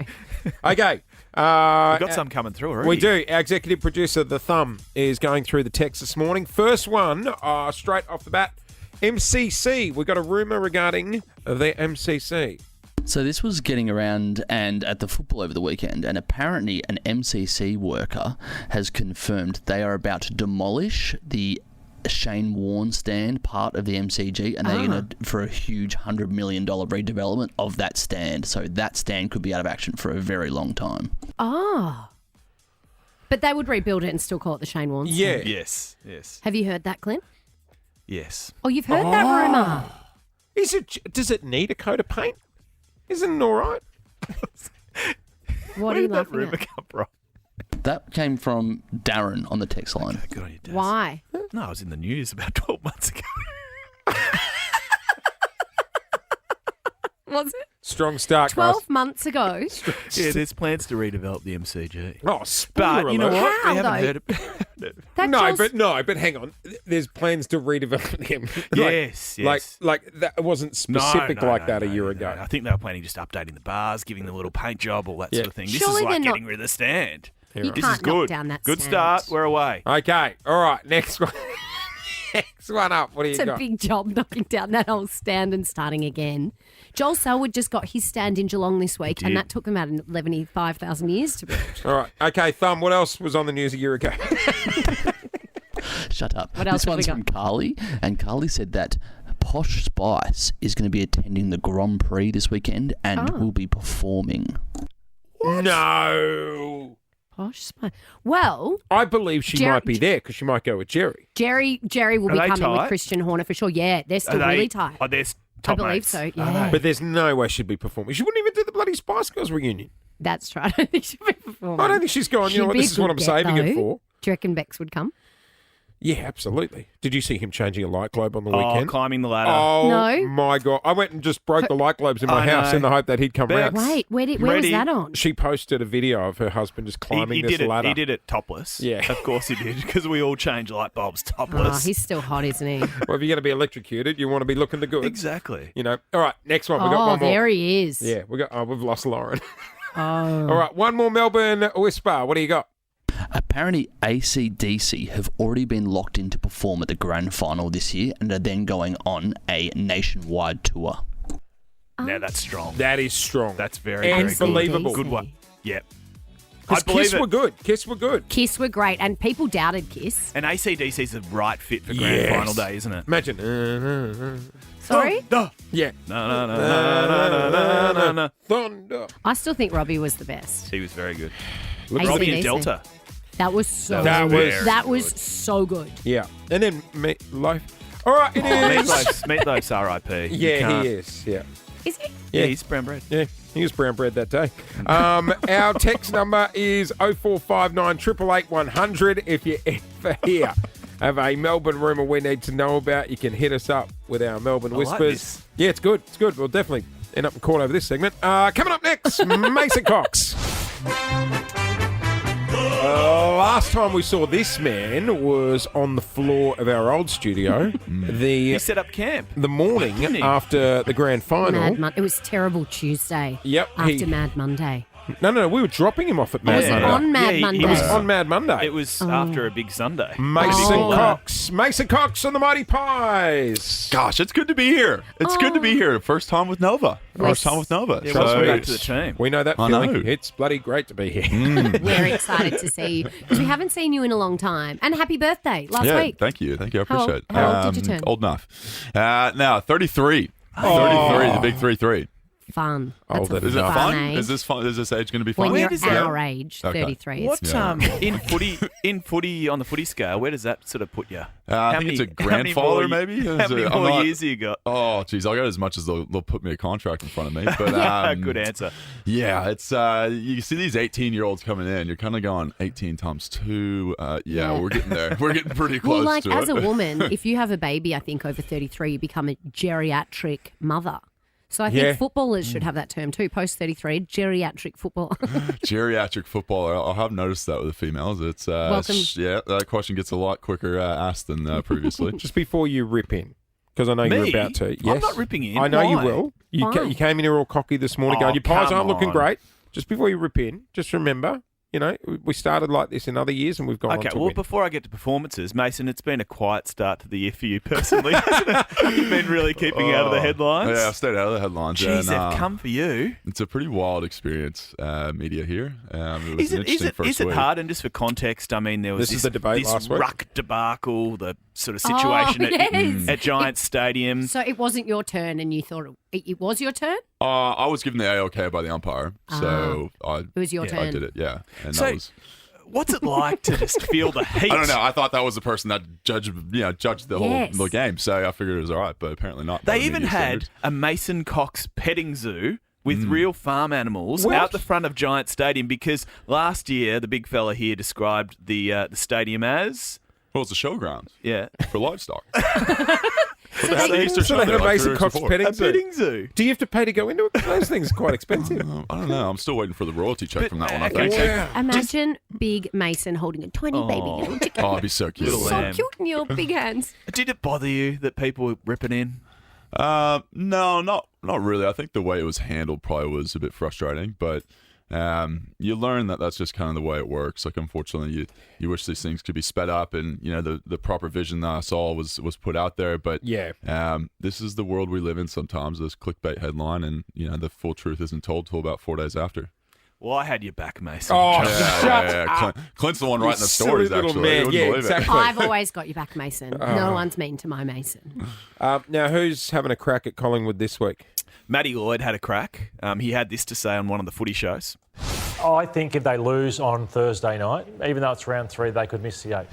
Okay. We've got some coming through already. We do. Our executive producer, The Thumb, is going through the text this morning. First one, straight off the bat, MCC. We got a rumour regarding the MCC. So this was getting around and at the football over the weekend, and apparently an MCC worker has confirmed they are about to demolish the Shane Warne stand, part of the MCG, and they're going to for a huge $100 million redevelopment of that stand. So that stand could be out of action for a very long time. Oh. But they would rebuild it and still call it the Shane Warne stand. Yeah. Yes, yes, Have you heard that, Clint? yes. Oh, you've heard that rumour. Is it? Does it need a coat of paint? Isn't it all right? What Where are you did that laughing rumour at? come from? That came from Darren on the text line. Good on you, Des. Why? No, I was in the news about 12 months ago. Was it? Strong start, 12 guys. months ago. Yeah, there's plans to redevelop the MCG. Oh, spoiler But you know alert. what? How, We haven't though? heard it. That No, just- but hang on. There's plans to redevelop them. Yes, yes. Like that wasn't specific like that a year ago. I think they were planning just updating the bars, giving the little paint job, all that Yeah. sort of thing. This Surely is like they're not- getting rid of the stand. You This can't is good. knock down that Good stand. start. We're away. Okay, all right. Next one. Next one up. What do you It's a got? big job knocking down that whole stand and starting again. Joel Selwood just got his stand in Geelong this week, and did. that took them about 5,000 years to build. All right. Okay, Thumb, what else was on the news a year ago? Shut up. What else This have we one's got? from Carly, and Carly said that Posh Spice is going to be attending the Grand Prix this weekend and will be performing. No. Posh Spice. Well, I believe she might be there because she might go with Jerry. Jerry will Are be they coming with tight? Christian Horner for sure. Yeah, they're still Are they- really tight. Oh, they're I top believe mates. so, Are yeah. they? But there's no way she'd be performing. She wouldn't even do the bloody Spice Girls reunion. That's right. I don't think she'll be performing. I don't think she's going, you know She'd what, be this a is what good I'm get, saving it though. for. Do you reckon Bex would come? Yeah, absolutely. Did you see him changing a light globe on the Oh, weekend? climbing the ladder. Oh, No. my God. I went and just broke the light globes in my I house know. in the hope that he'd come Bex. round. Wait, where was Ready? that on? She posted a video of her husband just climbing He this did it. ladder. He did it topless. Yeah. Of course he did, because we all change light bulbs Oh, topless. he's still hot, isn't he? Well, if you're going to be electrocuted, you want to be looking the good. Exactly. You know. All right, next one. We got Oh, one more. there he is. Yeah, we've lost Lauren. Oh. All right, one more Melbourne Whisper. What do you got? Apparently, AC/DC have already been locked in to perform at the grand final this year and are then going on a nationwide tour. Now that's strong. That is strong. That's very, And very good. believable. Good one. Yep. Because I believe Kiss it. were good. Kiss were good. Kiss were great, and people doubted Kiss. And AC/DC is the right fit for grand Yes. final day, isn't it? Imagine. Sorry? Yeah. No. Thunder. I still think Robbie was the best. He was very good. AC/DC. Robbie and Delta. That was so That good. was- That was so good. Yeah. And then Meatloaf. All right, it is. Meatloaf's RIP. You Yeah, can't- he is. Yeah. Is he? Yeah, he's brown bread. Yeah, he was brown bread that day. Our text number is 0459 888 100. If you ever hear of a Melbourne rumour we need to know about, you can hit us up with our Melbourne I like Whispers. this. Yeah, it's good. It's good. We'll definitely end up in court over this segment. Coming up next, Mason Cox. Last time we saw this man was on the floor of our old studio. He set up camp. The morning Didn't he? after the grand final. It was terrible Tuesday. Yep, After Mad Monday. No, we were dropping him off at Mad Was it Monday. on Mad he Monday? It was was- on Mad Monday. It was after a big Sunday. Mason Oh. Cox. Mason Cox and the Mighty Pies. Gosh, it's good to be here. It's good to be here. First time with Nova. First time with Nova. Yeah, So- welcome back to the team. We know that I feeling. know. It's bloody great to be here. We're excited to see you because we haven't seen you in a long time. And happy birthday last yeah, week. thank you. I How appreciate old- it. how old did you turn? Old enough. Now, 33. 33, the big 3-3. Fun. Oh, That's a that Is it fun fun? age. Is this fun? Is this age going to be fun? When you're does that- our age, Okay. 33. What It's Yeah. in footy on the footy scale? Where does that sort of put you? I think it's a grandfather, maybe. How Is many it- I'm more not- years have you got? Oh, geez, I got as much as they'll put me a contract in front of me. But Good answer. Yeah, it's you see these 18-year-olds coming in. You're kind of going 18 times 2. Yeah, we're getting there. We're getting pretty close well, like to as it. a woman, if you have a baby, I think over 33, you become a geriatric mother. So I think Yeah. footballers should have that term too. Post 33, geriatric football. Geriatric football. I have noticed that with the females. It's Welcome. yeah, that question gets a lot quicker asked than previously. Just before you rip in, because I know Me? you're about to. Yes. I'm not ripping in. I know you Why? will. You, Why? you came in here all cocky this morning Oh, going, your pies come aren't looking on. great. Just before you rip in, just remember, you know, we started like this in other years and we've gone Okay, on to well, win. before I get to performances, Mason, it's been a quiet start to the year for you personally, hasn't it? You've been really keeping out of the headlines. Yeah, I've stayed out of the headlines. Jeez, and, they've come for you. It's a pretty wild experience, media here. It was Is an it, interesting first is it week. hard? And just for context, I mean, there was This is the debate this last week. ruck debacle, the sort of situation yes. at Giants Stadium. So it wasn't your turn and you thought it was your turn? I was given the AOK by the umpire, so It was your I turn. did it. Yeah, and So, that was. What's it like to just feel the heat? I don't know. I thought that was the person that judged the Yes. whole game, so I figured it was all right, but apparently not. They by even media had standards. a Mason Cox petting zoo with real farm animals What? out the front of Giant Stadium because last year the big fella here described the stadium as Well, it's a showground yeah. for livestock. But they have the Easter So show they there, have a like Mason 2 weeks Cox before. petting A petting zoo. Do you have to pay to go into it? Those things are quite expensive. I don't know. I'm still waiting for the royalty check But- from that one, I okay, think. Imagine big Mason holding a tiny baby little chicken. Oh, it'd be so cute. So cute in your big hands. Did it bother you that people were ripping in? No, not really. I think the way it was handled probably was a bit frustrating, but you learn that that's just kind of the way it works. Like, unfortunately, you wish these things could be sped up, and the proper vision that I saw was put out there. But this is the world we live in. Sometimes this clickbait headline, and the full truth isn't told till about 4 days after. Well, I had your back, Mason. Oh, Yeah. Clint's the one writing the silly stories, little actually. man. You wouldn't Yeah, believe exactly. I've always got your back, Mason. No one's mean to my Mason. Now, who's having a crack at Collingwood this week? Matty Lloyd had a crack. He had this to say on one of the footy shows. I think if they lose on Thursday night, even though it's round 3, they could miss the 8.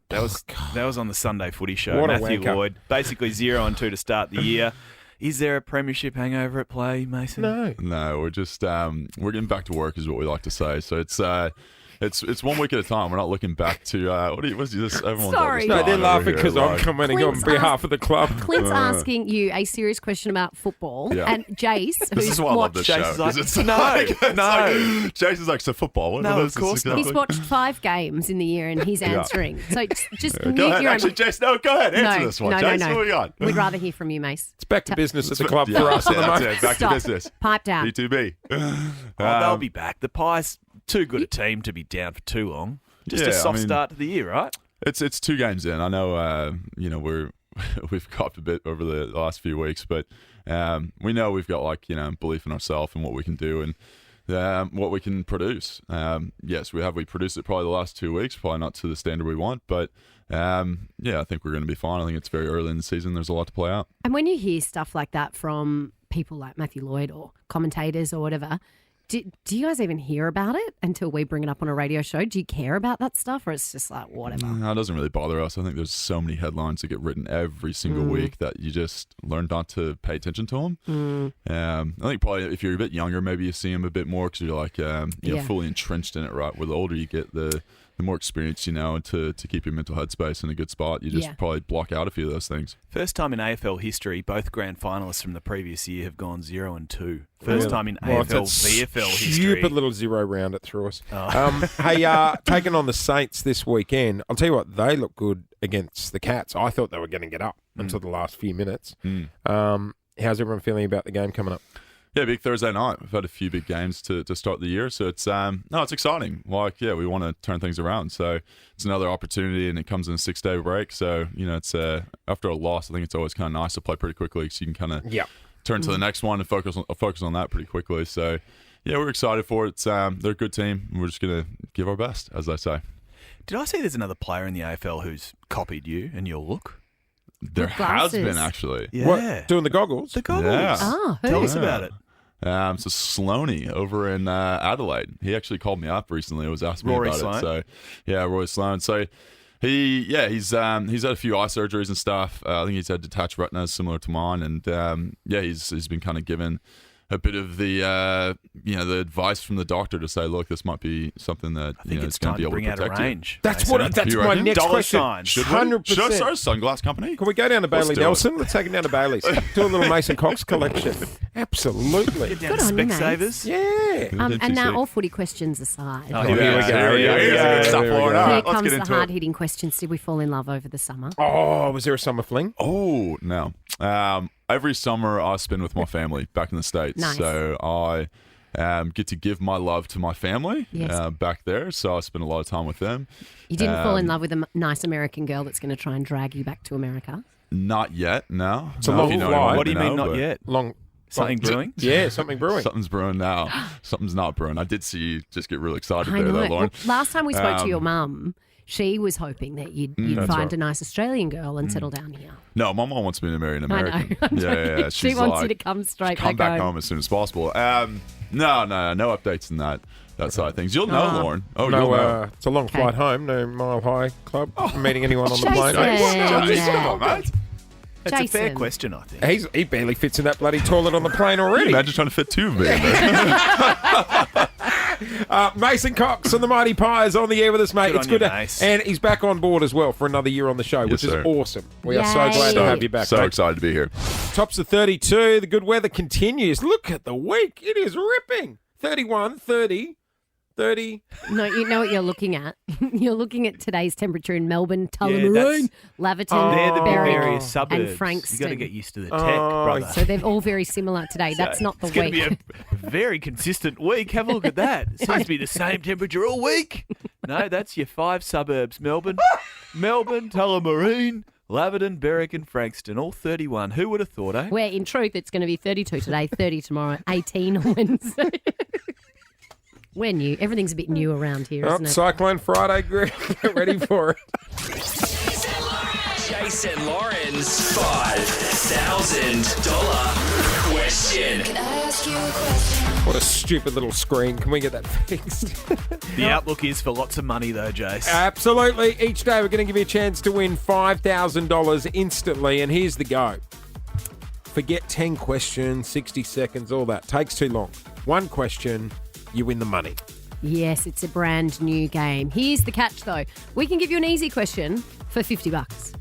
That was on the Sunday footy show. What a Matthew wanker. Lloyd, basically 0-2 to start the year. Is there a premiership hangover at play, Mason? No, we're just we're getting back to work, is what we like to say. So it's 1 week at a time. We're not looking back to what's this? Everyone's Sorry. No, they're laughing because because I'm commenting Clint's on behalf of the club. Clint's asking you a serious question about football, Yeah. and Jace, This who's is why I love this watched, show. Chase is like, 'cause it's no, no. Chase is like, so football. What No, what of is this course not. exactly? he's watched 5 games in the year, and he's answering. So just Go mute ahead. your Actually, Chase, no, go ahead. Answer this one. no, Chase, no. what we got? We'd rather hear from you, Mace. It's back to business at the Yeah, club for us at the that's moment. it. Back Stop. to business. Pipe down. B2B. They'll be back. The Pies, too good a team to be down for too long. Just Yeah, a soft I mean- start to the year, right? It's 2 games in. I know we've copped a bit over the last few weeks, but we know we've got belief in ourselves and what we can do and what we can produce. Yes, we produced it probably the last 2 weeks, probably not to the standard we want, but I think we're going to be fine. I think it's very early in the season. There's a lot to play out. And when you hear stuff like that from people like Matthew Lloyd or commentators or whatever, do you guys even hear about it until we bring it up on a radio show? Do you care about that stuff, or it's just like whatever? No, it doesn't really bother us. I think there's so many headlines that get written every single week that you just learn not to pay attention to them. I think probably if you're a bit younger, maybe you see them a bit more because you're like fully entrenched in it, right? Where the older you get, the more experience to keep your mental headspace in a good spot. You just probably block out a few of those things. First time in AFL history, both grand finalists from the previous year have gone 0-2. First time in AFL, VFL history. Stupid little 0 round it threw us. Hey, taking on the Saints this weekend, I'll tell you what, they look good against the Cats. I thought they were going to get up until the last few minutes. How's everyone feeling about the game coming up? Yeah, big Thursday night. We've had a few big games to start the year, so it's it's exciting. We want to turn things around. So it's another opportunity, and it comes in a 6-day break. So it's after a loss, I think it's always kind of nice to play pretty quickly, so you can kind of turn to the next one and focus on that pretty quickly. So yeah, we're excited for it. It's they're a good team, and we're just gonna give our best, as I say. Did I see there's another player in the AFL who's copied you and your look? There has been, actually. Yeah. What, doing the goggles? The goggles. Yeah. Oh, who? Tell us about it. So Sloaney over in Adelaide, he actually called me up recently. He was asking Rory me about Sloane. it. So yeah, Roy Sloan. So he's had a few eye surgeries and stuff. I think he's had detached retinas similar to mine, and he's been kind of given a bit of the the advice from the doctor to say, look, this might be something that I think it's it's going time to be to able bring to out a protect you. range. That's You my reckon? next Dollar question. signs. Should we? 100%. Should I start a sunglass company? Can we go down to Let's Bailey do it. Nelson? Let's take it down to Bailey's. Do a little Mason Cox collection. Absolutely. Get down Good to on you, Specsavers. Yeah. And now all footy questions aside. Oh, Here we go. Here we go. Here we go. Good stuff, Here we Lauren. go. All Here right, let's comes get the into it. hard-hitting questions. Did we fall in love over the summer? Oh, was there a summer fling? Oh, no. Every summer I spend with my family back in the States. Nice. So I get to give my love to my family Yes. back there. So I spend a lot of time with them. You didn't fall in love with a nice American girl that's going to try and drag you back to America? Not yet, no. It's a No, long if you know flight. anyone, What do you know, mean not but yet? Long. Something brewing? Yeah, something brewing. Something's brewing now. Something's not brewing. I did see you just get really excited I there, know. though, Lauren. Well, last time we spoke to your mum, she was hoping that you'd That's find right. a nice Australian girl and settle down here. No, my mom wants me to marry an I know. American. I know. Yeah. She She's wants you like, to come straight come back back home as soon as possible. No updates in that side of things. You'll know, Lauren. Oh, no, you'll know. it's a long flight home. No Mile High Club. Meeting anyone on the plane. Jason. Come on, mate. It's a fair Jason. question, I think. He barely fits in that bloody toilet on the plane already. Imagine trying to fit 2 of me in there. Mason Cox and the Mighty Pies on the air with us, mate. Good It's on good you, to, Mace. and he's back on board as well for another year on the show, which is sir. awesome. We are so Yay. glad to have you back. So mate. excited to be here. Tops of 32. The good weather continues. Look at the week. It is ripping. 31, 30, 30. No, you know what you're looking at. You're looking at today's temperature in Melbourne, Tullamarine, that's- Laverton, They're the Berwick, various suburbs. and Frankston. You got to get used to the tech, brother. So they're all very similar today. That's not the It's going to week. be a very consistent week. Have a look at that. It seems to be the same temperature all week. No, that's your 5 suburbs. Melbourne, Tullamarine, Laverton, Berwick and Frankston, all 31. Who would have thought, eh? Where in truth it's going to be 32 today, 30 tomorrow, 18 on Wednesday. We're new. Everything's a bit new around here, isn't it? Cyclone Friday, Greg. Get ready for it. Jason Lauren's $5,000 question. Can I ask you a question? What a stupid little screen. Can we get that fixed? The outlook is for lots of money, though, Jace. Absolutely. Each day we're going to give you a chance to win $5,000 instantly. And here's the go. Forget 10 questions, 60 seconds, all that. Takes too long. One question, you win the money. Yes, it's a brand new game. Here's the catch, though. We can give you an easy question for $50.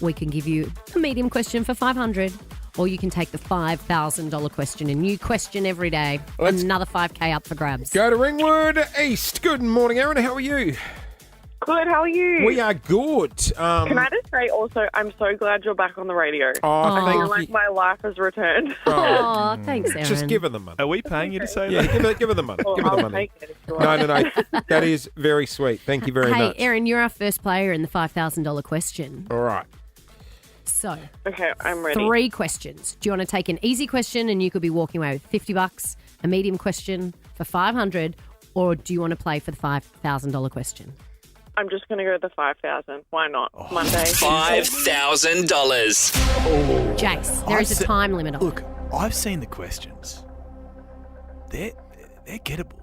We can give you a medium question for $500, or you can take the $5,000 question. A new question every day. Another $5K up for grabs. Go to Ringwood East. Good morning, Aaron. How are you? Good, how are you? We are good. Can I just say also, I'm so glad you're back on the radio. I thank feel you. like my life has returned. Oh, thanks, Aaron. Just give her the money. Are we paying you to say Yeah, that? give her the money. Well, give her the I'll money. take it if you want. No. That is very sweet. Thank you very Hey, much. Aaron, you're our first player in the $5,000 question. All right. So, Okay, I'm ready. 3 questions. Do you want to take an easy question and you could be walking away with $50, a medium question for $500, or do you want to play for the $5,000 question? I'm just going to go with the 5,000. Why not? Oh. Monday. $5,000. Jace, there is a time limit on Look, I've seen the questions. They're gettable.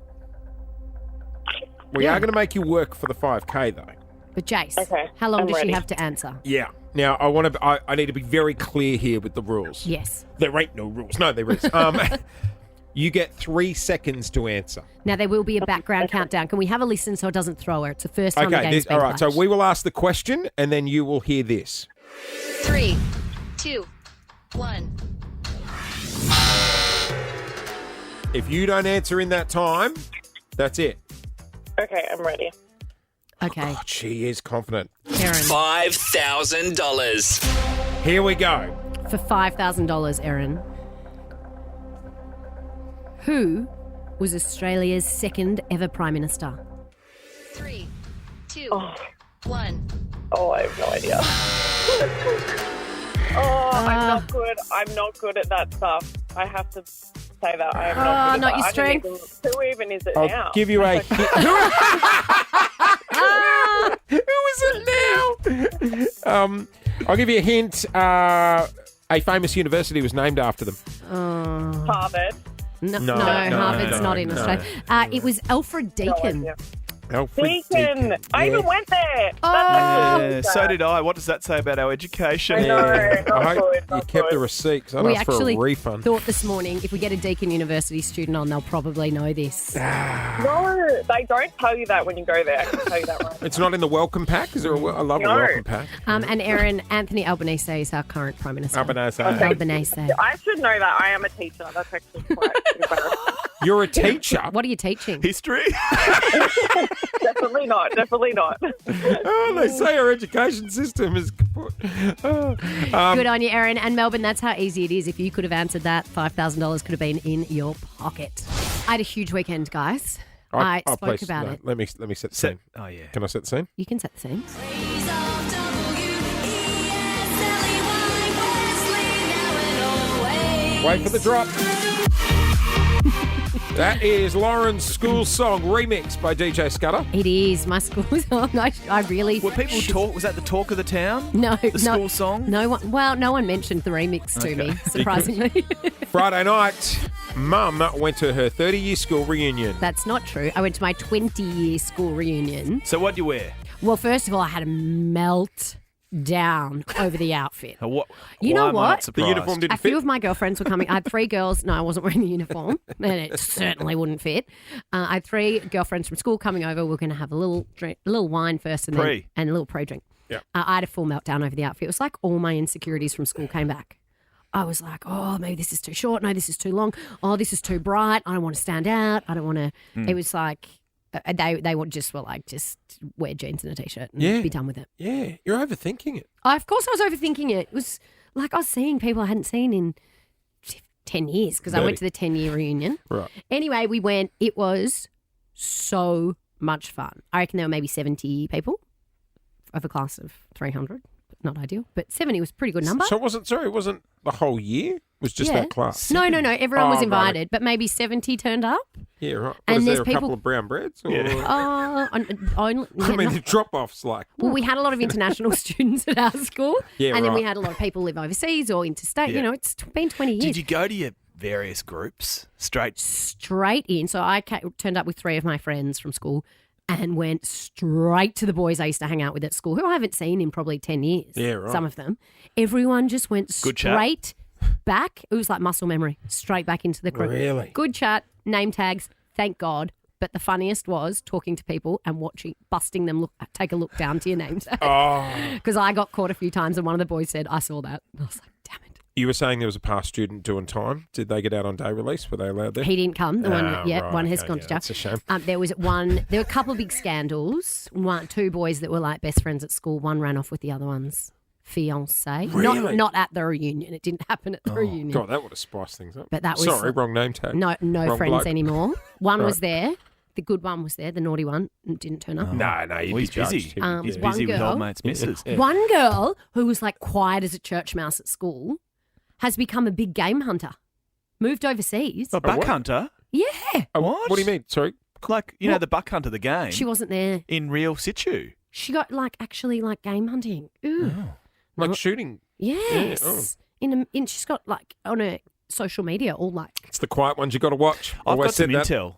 We are going to make you work for the 5K, though. But Jace, Okay, how long I'm does ready. she have to answer? Yeah. Now, I need to be very clear here with the rules. Yes. There ain't no rules. No, there is. You get 3 seconds to answer. Now, there will be a background countdown. Can we have a listen so it doesn't throw her? It's the first time the Okay, game's been all right. So played. we will ask the question, and then you will hear this. 3, 2, 1. If you don't answer in that time, that's it. Okay, I'm ready. Okay, Oh, she is confident. Aaron. $5,000. Here we go. For $5,000, Aaron. Who was Australia's second ever Prime Minister? 3, 2, 1. Oh, I have no idea. I'm not good. I'm not good at that stuff. I have to say that. I am not good at not that. your I don't strength. even- Who even is it I'll now? give you a. Who is it now? I'll give you a hint. A famous university was named after them. Harvard. No, No, Harvard's no, not in no. Australia. It was Alfred Deakin. Alfred Deakin. I even went there. Oh. Yeah, so did I. What does that say about our education? I know. I Not hope good, you not kept the good. receipts. I'd We ask for a actually refund. thought this morning if we get a Deakin University student on, they'll probably know this. No, they don't tell you that when you go there. I can tell you that right. It's not in the welcome pack. Is there I love a No. welcome pack. And Aaron, Anthony Albanese is our current Prime Minister. Albanese. Albanese. I should know that. I am a teacher. That's actually quite embarrassing. You're a teacher. What are you teaching? History? Definitely not. Definitely not. Oh, they say our education system is kaput. Oh. Good on you, Aaron. And Melbourne, that's how easy it is. If you could have answered that, $5,000 could have been in your pocket. I had a huge weekend, guys. I spoke please, about no, it. Let me set the scene. Oh, yeah. Can I set the scene? You can set the scene. Wait for the drop. That is Lauren's school song remix by DJ Scudder. It is my school song. I really. Were people talk? Was that the talk of the town? No, The school song? No one. Well, no one mentioned the remix to me. Surprisingly, Friday night, Mum went to her 30-year school reunion. that's not true. I went to my 20-year school reunion. So what'd you wear? Well, first of all, I had a down over the outfit. What? You know why am I not what? surprised? The uniform didn't A fit. few of my girlfriends were coming. I had 3 girls. No, I wasn't wearing the uniform, and it certainly wouldn't fit. I had 3 girlfriends from school coming over. We were going to have a little drink, a little wine first, and then and a little pre-drink. Yeah. I had a full meltdown over the outfit. It was like all my insecurities from school came back. I was like, oh, maybe this is too short. No, this is too long. Oh, this is too bright. I don't want to stand out. I don't want to. It was like they were just wear jeans and a t-shirt and be done with it. Yeah, you're overthinking it. Of course, I was overthinking it. It was like I was seeing people I hadn't seen in 10 years because I went to the 10-year reunion. Right. Anyway, we went. It was so much fun. I reckon there were maybe 70 people of a class of 300. Not ideal, but 70 was a pretty good number. So it wasn't the whole year? It was just that class? No. Everyone was right. invited, but maybe 70 turned up. Yeah, right. And Was there's there a people- couple of brown breads? Or? I I mean, the drop-off's like... Well, we had a lot of international students at our school. Yeah, and then we right. had a lot of people live overseas or interstate. Yeah. You know, it's been 20 years. Did you go to your various groups straight? Straight in. So I turned up with 3 of my friends from school and went straight to the boys I used to hang out with at school, who I haven't seen in probably 10 years. Yeah, right. Some of them. Everyone just went Good chat. straight back. It was like muscle memory, straight back into the group. Really? Good chat, name tags, thank God. But the funniest was talking to people and busting them take a look down to your name tag. Oh. Because I got caught a few times and one of the boys said, I saw that. And I was like, damn it. You were saying there was a past student doing time. Did they get out on day release? Were they allowed there? He didn't come. The one has okay, gone to jail. That's a shame. There were a couple of big scandals. 2 boys that were like best friends at school. One ran off with the other one's fiance. Really? Not at the reunion. It didn't happen at the reunion. God, that would have spiced things up. But that was Sorry, wrong name tag. No Wrong friends bloke. anymore. One Right. was there. The good one was there. The naughty one didn't turn up. No, you'd Well, be he's busy. judged. He's one busy with girl- old mate's missus. One girl who was like quiet as a church mouse at school has become a big game hunter. Moved overseas. A buck what? hunter? Yeah. What? What do you mean? Sorry. Like, the buck hunter, the game. She wasn't there. in real situ. She got actually game hunting. Ooh. Like shooting. Yes. Yeah, She's got on her social media all It's the quiet ones you got to watch. I've Always got some said that. intel.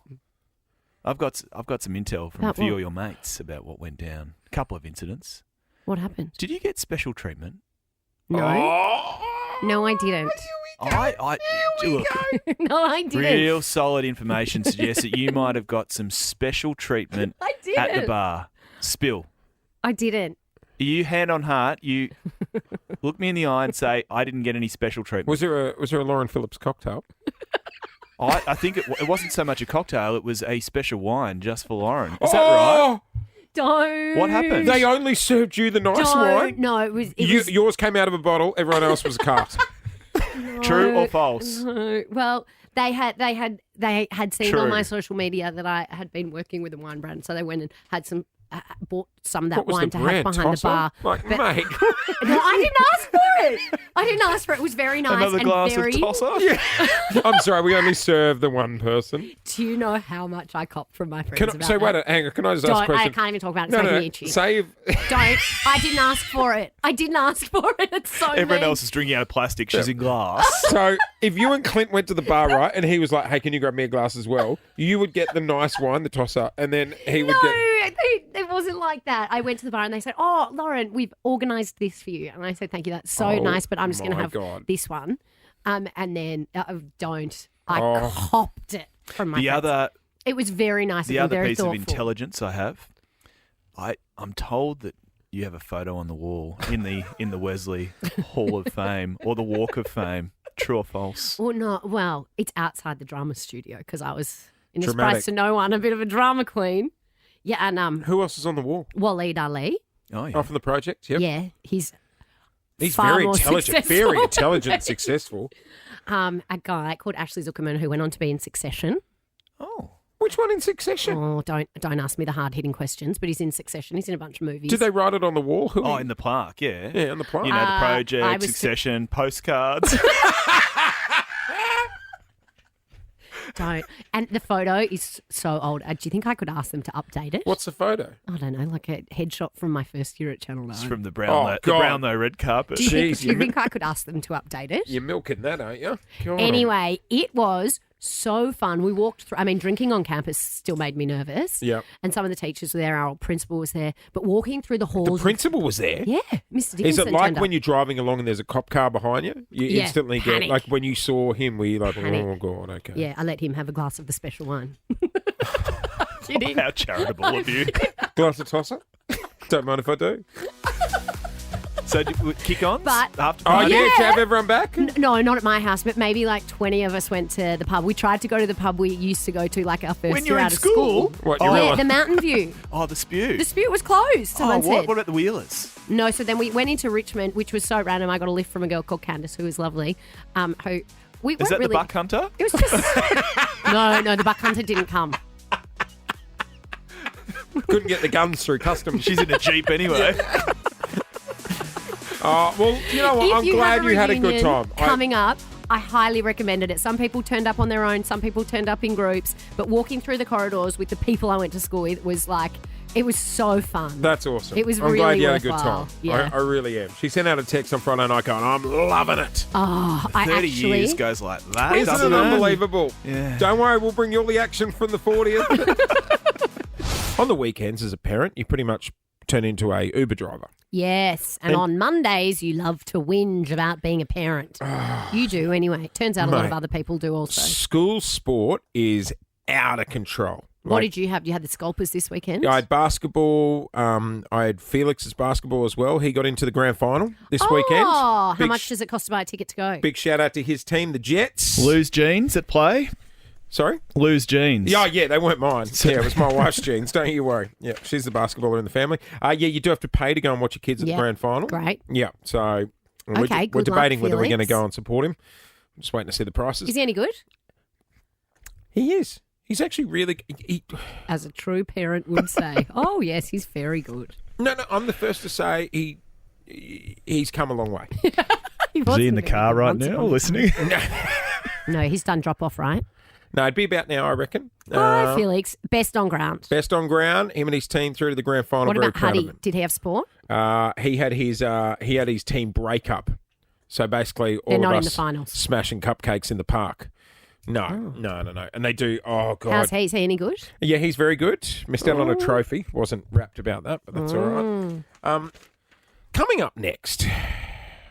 I've got some intel from About a few what? of your mates about what went down. A couple of incidents. What happened? Did you get special treatment? No. Oh. No, I didn't. I look. No, I didn't. Real solid information suggests that you might have got some special treatment I at the didn't. bar. Spill. I didn't. You hand on heart. You look me in the eye and say, "I didn't get any special treatment." Was there a Lauren Phillips cocktail? I think it wasn't so much a cocktail; it was a special wine just for Lauren. Is that right? Don't. What happened? They only served you the nice wine. No, it was. Yours came out of a bottle. Everyone else was a cart. True or false? No. Well, they had seen True. on my social media that I had been working with a wine brand, so they went and had some. Bought some of that What was wine the to brand? have behind Tosser? the bar. Like, But- mate. No, I didn't ask for it. I didn't ask for it. It was very nice. Another and glass very, of tosser? I'm sorry, we only serve the one person. Do you know how much I copped from my friends about So that? wait, hang on. Can I just ask a Don't, question? I can't even talk about it. It's No, making no, me itchy. save. Don't. I didn't ask for it. I didn't ask for it. It's so Everyone mean. else is drinking out of plastic. She's in glass. So if you and Clint went to the bar, right, and he was like, "Hey, can you grab me a glass as well?" You would get the nice wine, the tosser, and then he would get. It wasn't like that. I went to the bar and they said, "Oh, Lauren, we've organised this for you." And I said, "Thank you. That's so nice, but I'm just going to my have God. this one." And then don't. I Oh. copped it from my friends. It was very nice. The and other very piece thoughtful. of intelligence I have, I'm told that you have a photo on the wall in the Wesley Hall of Fame or the Walk of Fame. True or false? Well, no. Well, it's outside the drama studio because I was in a Dramatic. surprise to no one, a bit of a drama queen. Yeah, and Who else is on the wall? Waleed Ali. Oh yeah. Oh, from the project. Yep. Yeah, he's Very more intelligent. successful Very than intelligent and me. successful. A guy called Ashley Zuckerman who went on to be in Succession. Oh. Which one in Succession? Oh, don't ask me the hard hitting questions, but he's in Succession. He's in a bunch of movies. Did they write it on the wall? Who? Oh, in the plaque, yeah. Yeah, on the plaque. You know, the I project, was- Succession, postcards. Don't. And the photo is so old. Do you think I could ask them to update it? What's the photo? I don't know, like a headshot from my first year at Channel 9. It's from the Brownlow red carpet. Do you Jeez, think I could ask them to update it? You're milking that, aren't you? God. Anyway, it was So fun. We walked through. I mean, drinking on campus still made me nervous. Yep. And some of the teachers were there. Our old principal was there. But walking through the halls. The principal was there? Yeah. Mr. Dickinson. Is it like turned when up. you're driving along and there's a cop car behind you? You Yeah, instantly panic. get, like when you saw him, were you like, Panic. oh, God, okay. Yeah, I let him have a glass of the special wine. How charitable of you. Glass of tosser? Don't mind if I do. So we kick on? But- after Oh, party? yeah, to have everyone back? No, not at my house, but maybe like 20 of us went to the pub. We tried to go to the pub we used to go to like our first When year you're in out of school? school. What, Yeah, you were- the Mountain View. Oh, the Spew. The Spew was closed, someone said. What about the Wheelers? No, so then we went into Richmond, which was so random. I got a lift from a girl called Candice, who was lovely. Who we Is weren't that really, the Buck Hunter? It was just no, the Buck Hunter didn't come. Couldn't get the guns through customs. She's in a Jeep anyway. Well, you know what? If I'm you glad have a you had a good reunion time. coming up, I highly recommended it. Some people turned up on their own, some people turned up in groups, but walking through the corridors with the people I went to school with was like, it was so fun. That's awesome. It was I'm really glad you had a good worthwhile. time. Yeah. I really am. She sent out a text on Friday night going, I'm loving it. Oh, I 30 actually... years goes like that. Isn't doesn't it it? unbelievable? Yeah. Don't worry, we'll bring you all the action from the 40th. On the weekends, as a parent, you pretty much turn into a Uber driver. Yes, and on Mondays you love to whinge about being a parent. You do anyway. Turns out a lot of Mate. other people do also. School sport is out of control. What did you have? You had the Sculpers this weekend? I had basketball. I had Felix's basketball as well. He got into the grand final this weekend. Oh, how Big much does it cost to buy a ticket to go? Big shout out to his team, the Jets. Lose jeans at play? Sorry? Lose jeans. Yeah, they weren't mine. Yeah, it was my wife's jeans. Don't you worry. Yeah, she's the basketballer in the family. Yeah, you do have to pay to go and watch your kids at Yeah, the grand final. great. Yeah, so we're Okay, we're good luck, debating whether we're going to Felix. go and support him. I'm just waiting to see the prices. Is he any good? He is. He's actually really... As a true parent would say. Oh, yes, he's very good. No, I'm the first to say he's come a long way. Is he in the car right now listening? No, he's done drop off, right? No, it'd be about now, I reckon. Hi, Felix. Best on ground. Best on ground. Him and his team through to the grand final. What Very about proud of Huddy? him. Did he have sport? He had his team breakup. So basically, all They're of not us in the finals. smashing cupcakes in the park. No. And they do. Oh God. How's he? Is he any good? Yeah, he's very good. Missed out on a trophy. Wasn't rapt about that, but that's all right. Coming up next,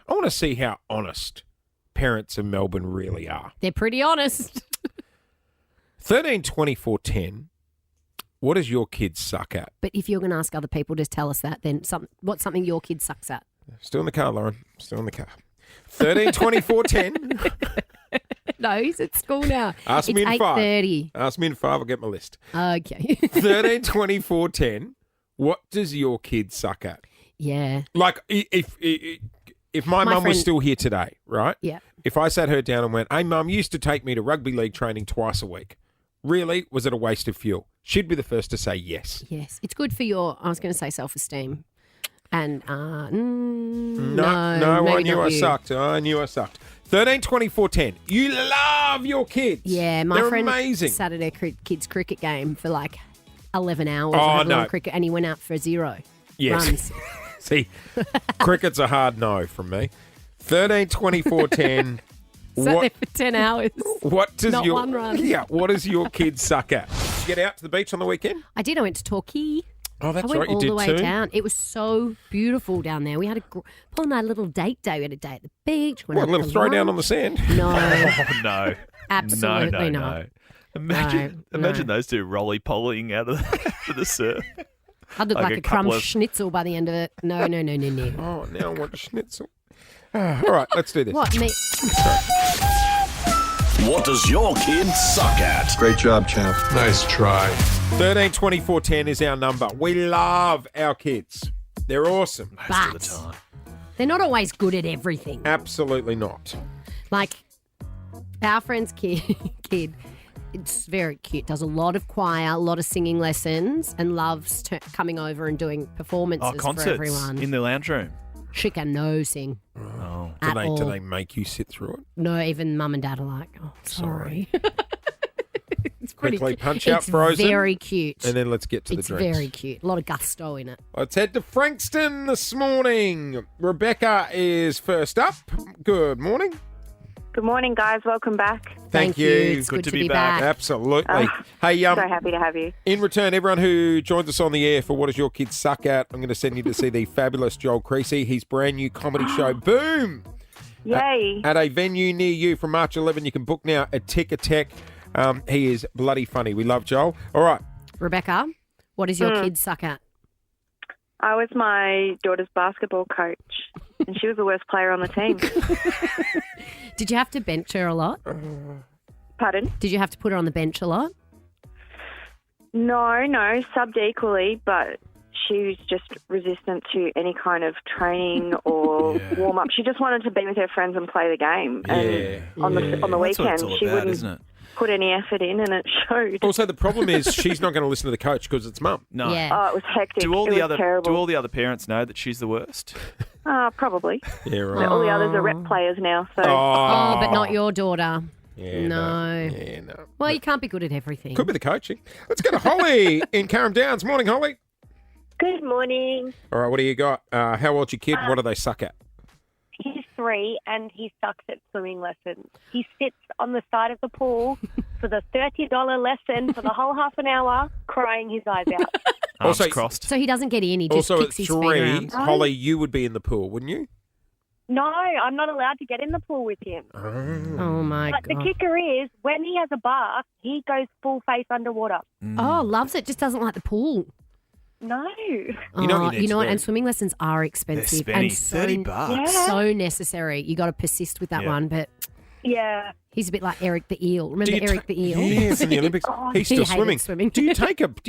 I want to see how honest parents in Melbourne really are. They're pretty honest. 13, 24, 10. What does your kid suck at? But if you're going to ask other people to tell us that, then what's something your kid sucks at? Still in the car, Lauren. Still in the car. 13, 24, 10. No, he's at school now. Ask me it's in 5. 8:30. Ask me in 5. I'll get my list. Okay. 13, 24, 10. What does your kid suck at? Yeah. Like, if my mum was friend- still here today, right? Yeah. If I sat her down and went, hey, Mum, you used to take me to rugby league training twice a week. Really? Was it a waste of fuel? She'd be the first to say yes. Yes. It's good for your, I was going to say self-esteem. And, No, no, I maybe knew not I you. sucked. I knew I sucked. 13, 24, 10. You love your kids. Yeah, my They're friend amazing. sat at a kids' cricket game for like 11 hours. Oh, and had a no. little cricket, and he went out for 0 Yes. runs. See, cricket's a hard no from me. 13, 24, 10. Sat there for 10 hours. What does Not your one run. Yeah? What does your kid suck at? Did you get out to the beach on the weekend? I did. I went to Torquay. Oh, that's I went right. You all did the way too. down. It was so beautiful down there. We had Paul and I had a little date day. We had a day at the beach. What, a little throwdown on the sand? No. Oh, no. Absolutely no. not. Imagine No. those two rolly-polying out of the surf. I'd look like a crumb couple of- schnitzel by the end of it. No. Oh, now I want schnitzel. All right, let's do this. What? Me? What does your kid suck at? Great job, champ. Nice try. 13, 24, 10 is our number. We love our kids. They're awesome. But they're not always good at everything. Absolutely not. Like our friend's kid, it's very cute. Does a lot of choir, a lot of singing lessons, and loves coming over and doing performances for Concerts everyone. in the lounge room. She can no sing. Oh. Do At all. they make you sit through it? No, even mum and dad are like, oh, sorry. It's pretty Quickly cute. punch out It's Frozen. very cute. And then let's get to It's the drinks. very cute. A lot of gusto in it. Let's head to Frankston this morning. Rebecca is first up. Good morning. Good morning, guys. Welcome back. Thank you. It's good to be back. Absolutely. Hey, so happy to have you. in return, everyone who joins us on the air for What Does Your Kid Suck At, I'm going to send you to see the fabulous Joel Creasy, his brand new comedy show, Boom! Yay. At a venue near you from March 11. You can book now at Etiquette. He is bloody funny. We love Joel. All right. Rebecca, what does your kid suck at? I was my daughter's basketball coach, and she was the worst player on the team. Did you have to bench her a lot? Pardon? Did you have to put her on the bench a lot? No, subbed equally, but she was just resistant to any kind of training or warm-up. She just wanted to be with her friends and play the game. And on the That's what weekend, it's all she about, wouldn't isn't it? put any effort in, and it showed. Also, the problem is she's not going to listen to the coach because it's mum. No. Oh, it was hectic. Do all it the was terrible. Do all the other parents know that she's the worst? Probably. Yeah, right. All the others are rep players now. So. Oh, but not your daughter. Yeah, no. Yeah, no. Well, you can't be good at everything. Could be the coaching. Let's go to Holly in Carrum Downs. Morning, Holly. Good morning. All right, what do you got? How old's your kid? What do they suck at? He's 3 and he sucks at swimming lessons. He sits on the side of the pool for the $30 lesson for the whole half an hour, crying his eyes out. Arms crossed. So he doesn't get in, he just Also, at kicks his feet 3, around. Holly, you would be in the pool, wouldn't you? No, I'm not allowed to get in the pool with him. Oh, my But God. the kicker is, when he has a bath, he goes full face underwater. Oh, loves it. Just doesn't like the pool. No. You know what you need to what? do? And swimming lessons are expensive. They're and spenny. $30. So necessary. You got to persist with that Yeah. one. But Yeah. he's a bit like Eric the Eel. Remember Do you Eric the Eel? Yeah, from the Olympics. He's still He hated swimming. Do you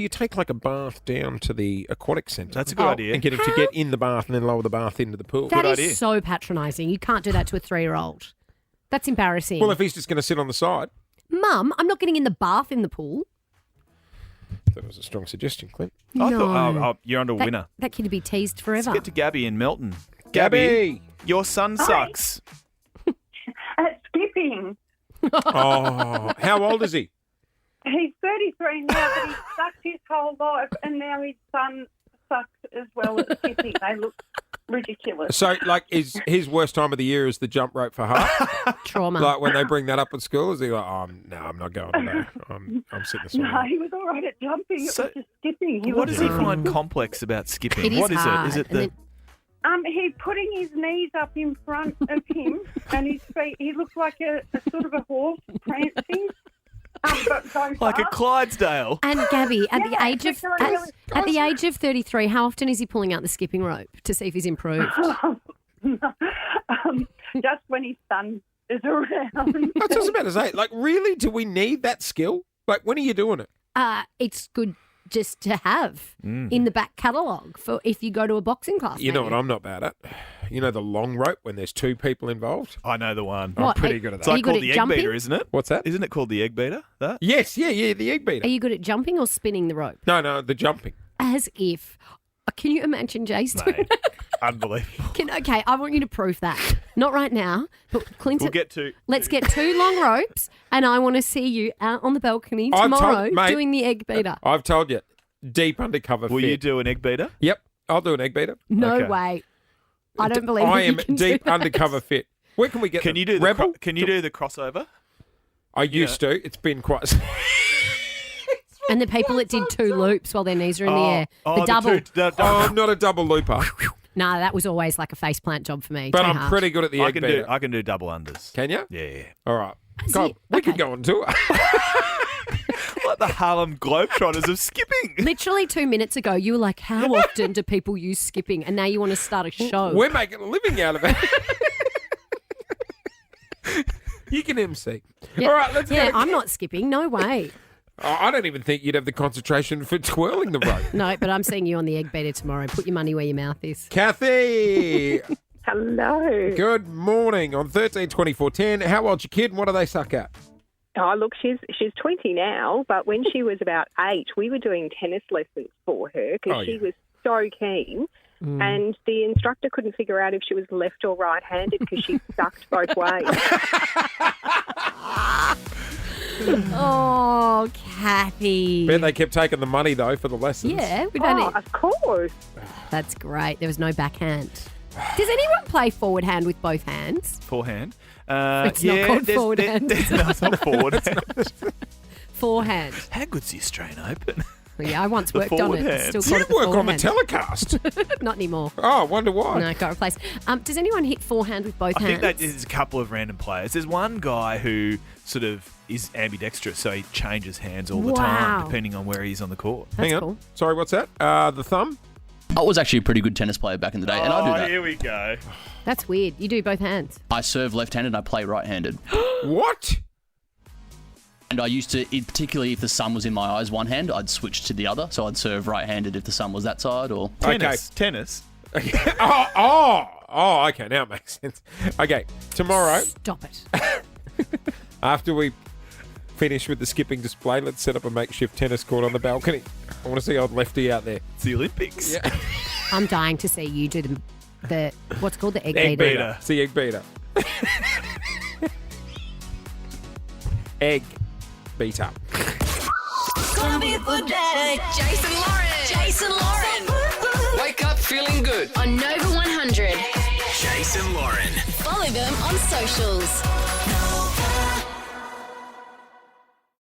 take like a bath down to the aquatic centre? That's a good idea. And get him to get in the bath and then lower the bath into the pool. That is so patronising. You can't do that to a 3-year-old. That's embarrassing. Well, if he's just going to sit on the side. Mum, I'm not getting in the bath in the pool. That was a strong suggestion, Clint. I No. thought, you're onto a That- winner. That kid would be teased forever. Let's get to Gabby in Melton. Gabby! Your son sucks. At skipping. Oh, how old is he? He's 33 now, but he's sucked his whole life, and now his son sucks as well at skipping. They look ridiculous. So, like, is his worst time of the year is the jump rope for half? Trauma. Like, when they bring that up at school, is he like, oh, no, I'm not going today. I'm sitting this No, one. he was all right at jumping. It So, was just skipping. What does he find complex about skipping? It is What is hard. it? Is it And the... then- He putting his knees up in front of him, and his feet. He looks like a sort of a horse prancing. But going like a fast. Clydesdale? And Gabby, at the Yeah, age of it's really- at the age of 33, how often is he pulling out the skipping rope to see if he's improved? Just when his son is around. I was just about to say, like, really, do we need that skill? Like, when are you doing it? It's good just to have in the back catalogue for if you go to a boxing class. You know maybe. what I'm not bad at? You know the long rope when there's 2 people involved? I know the one. I'm What, pretty are- good at It's that. Are like you good called at the egg jumping? beater, isn't it? What's that? Isn't it called the egg beater? That? Yes, yeah, the egg beater. Are you good at jumping or spinning the rope? No, the jumping. As if. Can you imagine Jace doing Mate, that? unbelievable. Okay, I want you to prove that. Not right now, but Clinton. We'll get to... Let's get 2 long ropes, and I want to see you out on the balcony I've told- tomorrow mate, doing the egg beater. I've told you, deep undercover Will fit. you do an egg beater? Yep, I'll do an egg beater. No Okay. way. I don't believe I that am you can do deep that. undercover fit. Where can we get Can them? you do the Rebel? Can you do the crossover? I used to. It's been quite... And the people that did 2 loops while their knees are in the air. The double. Oh, I'm not a double looper. Nah, that was always like a faceplant job for me. But Too I'm hard. pretty good at the I egg can beater. do. I can do double unders. Can you? Yeah. All right. God, we could go on tour. Like the Harlem Globetrotters of skipping. Literally 2 minutes ago, you were like, how often do people use skipping? And now you want to start a show. We're making a living out of it. You can MC. Yeah. All right, let's Yeah, go. I'm not skipping. No way. I don't even think you'd have the concentration for twirling the rope. No, but I'm seeing you on the egg beater tomorrow. Put your money where your mouth is. Kathy, Hello. good morning. On 13-24-10, how old's your kid and what do they suck at? Oh, look, she's 20 now, but when she was about 8, we were doing tennis lessons for her because she was so keen. And the instructor couldn't figure out if she was left or right-handed because she sucked both ways. Oh, Kathy. Bet they kept taking the money, though, for the lessons. Yeah, we don't Oh, of course. That's great. There was no backhand. Does anyone play forward hand with both hands? Forehand. It's not called forward hand. No, it's not forward hand. Forehand. How good's the Australian Open? Well, yeah, I once The worked on forward it. hand. Still You got it work on the forehand. telecast. Not anymore. Oh, I wonder why. No, got replaced. Does anyone hit forehand with both I hands? think that there's a couple of random players. There's one guy who sort of is ambidextrous, so he changes hands all the Wow. time, depending on where he's on the court. Hang on. cool. Sorry, what's that? The thumb? I was actually a pretty good tennis player back in the day, and I do that. Here we go. That's weird. You do both hands. I serve left-handed and I play right-handed. What? And I used to, particularly if the sun was in my eyes one hand, I'd switch to the other. So I'd serve right-handed if the sun was that side, or... Tennis. Okay, now it makes sense. Okay, tomorrow, Stop it. after we finish with the skipping display, let's set up a makeshift tennis court on the balcony. I want to see old Lefty out there. It's the Olympics. Yeah. I'm dying to see you do the what's called the egg Egg beater. beater. It's the egg beater. Egg beater. Gonna be a good day. Jason Lauren. Wake up feeling good. On Nova 100. Jason Lauren. Follow them on socials.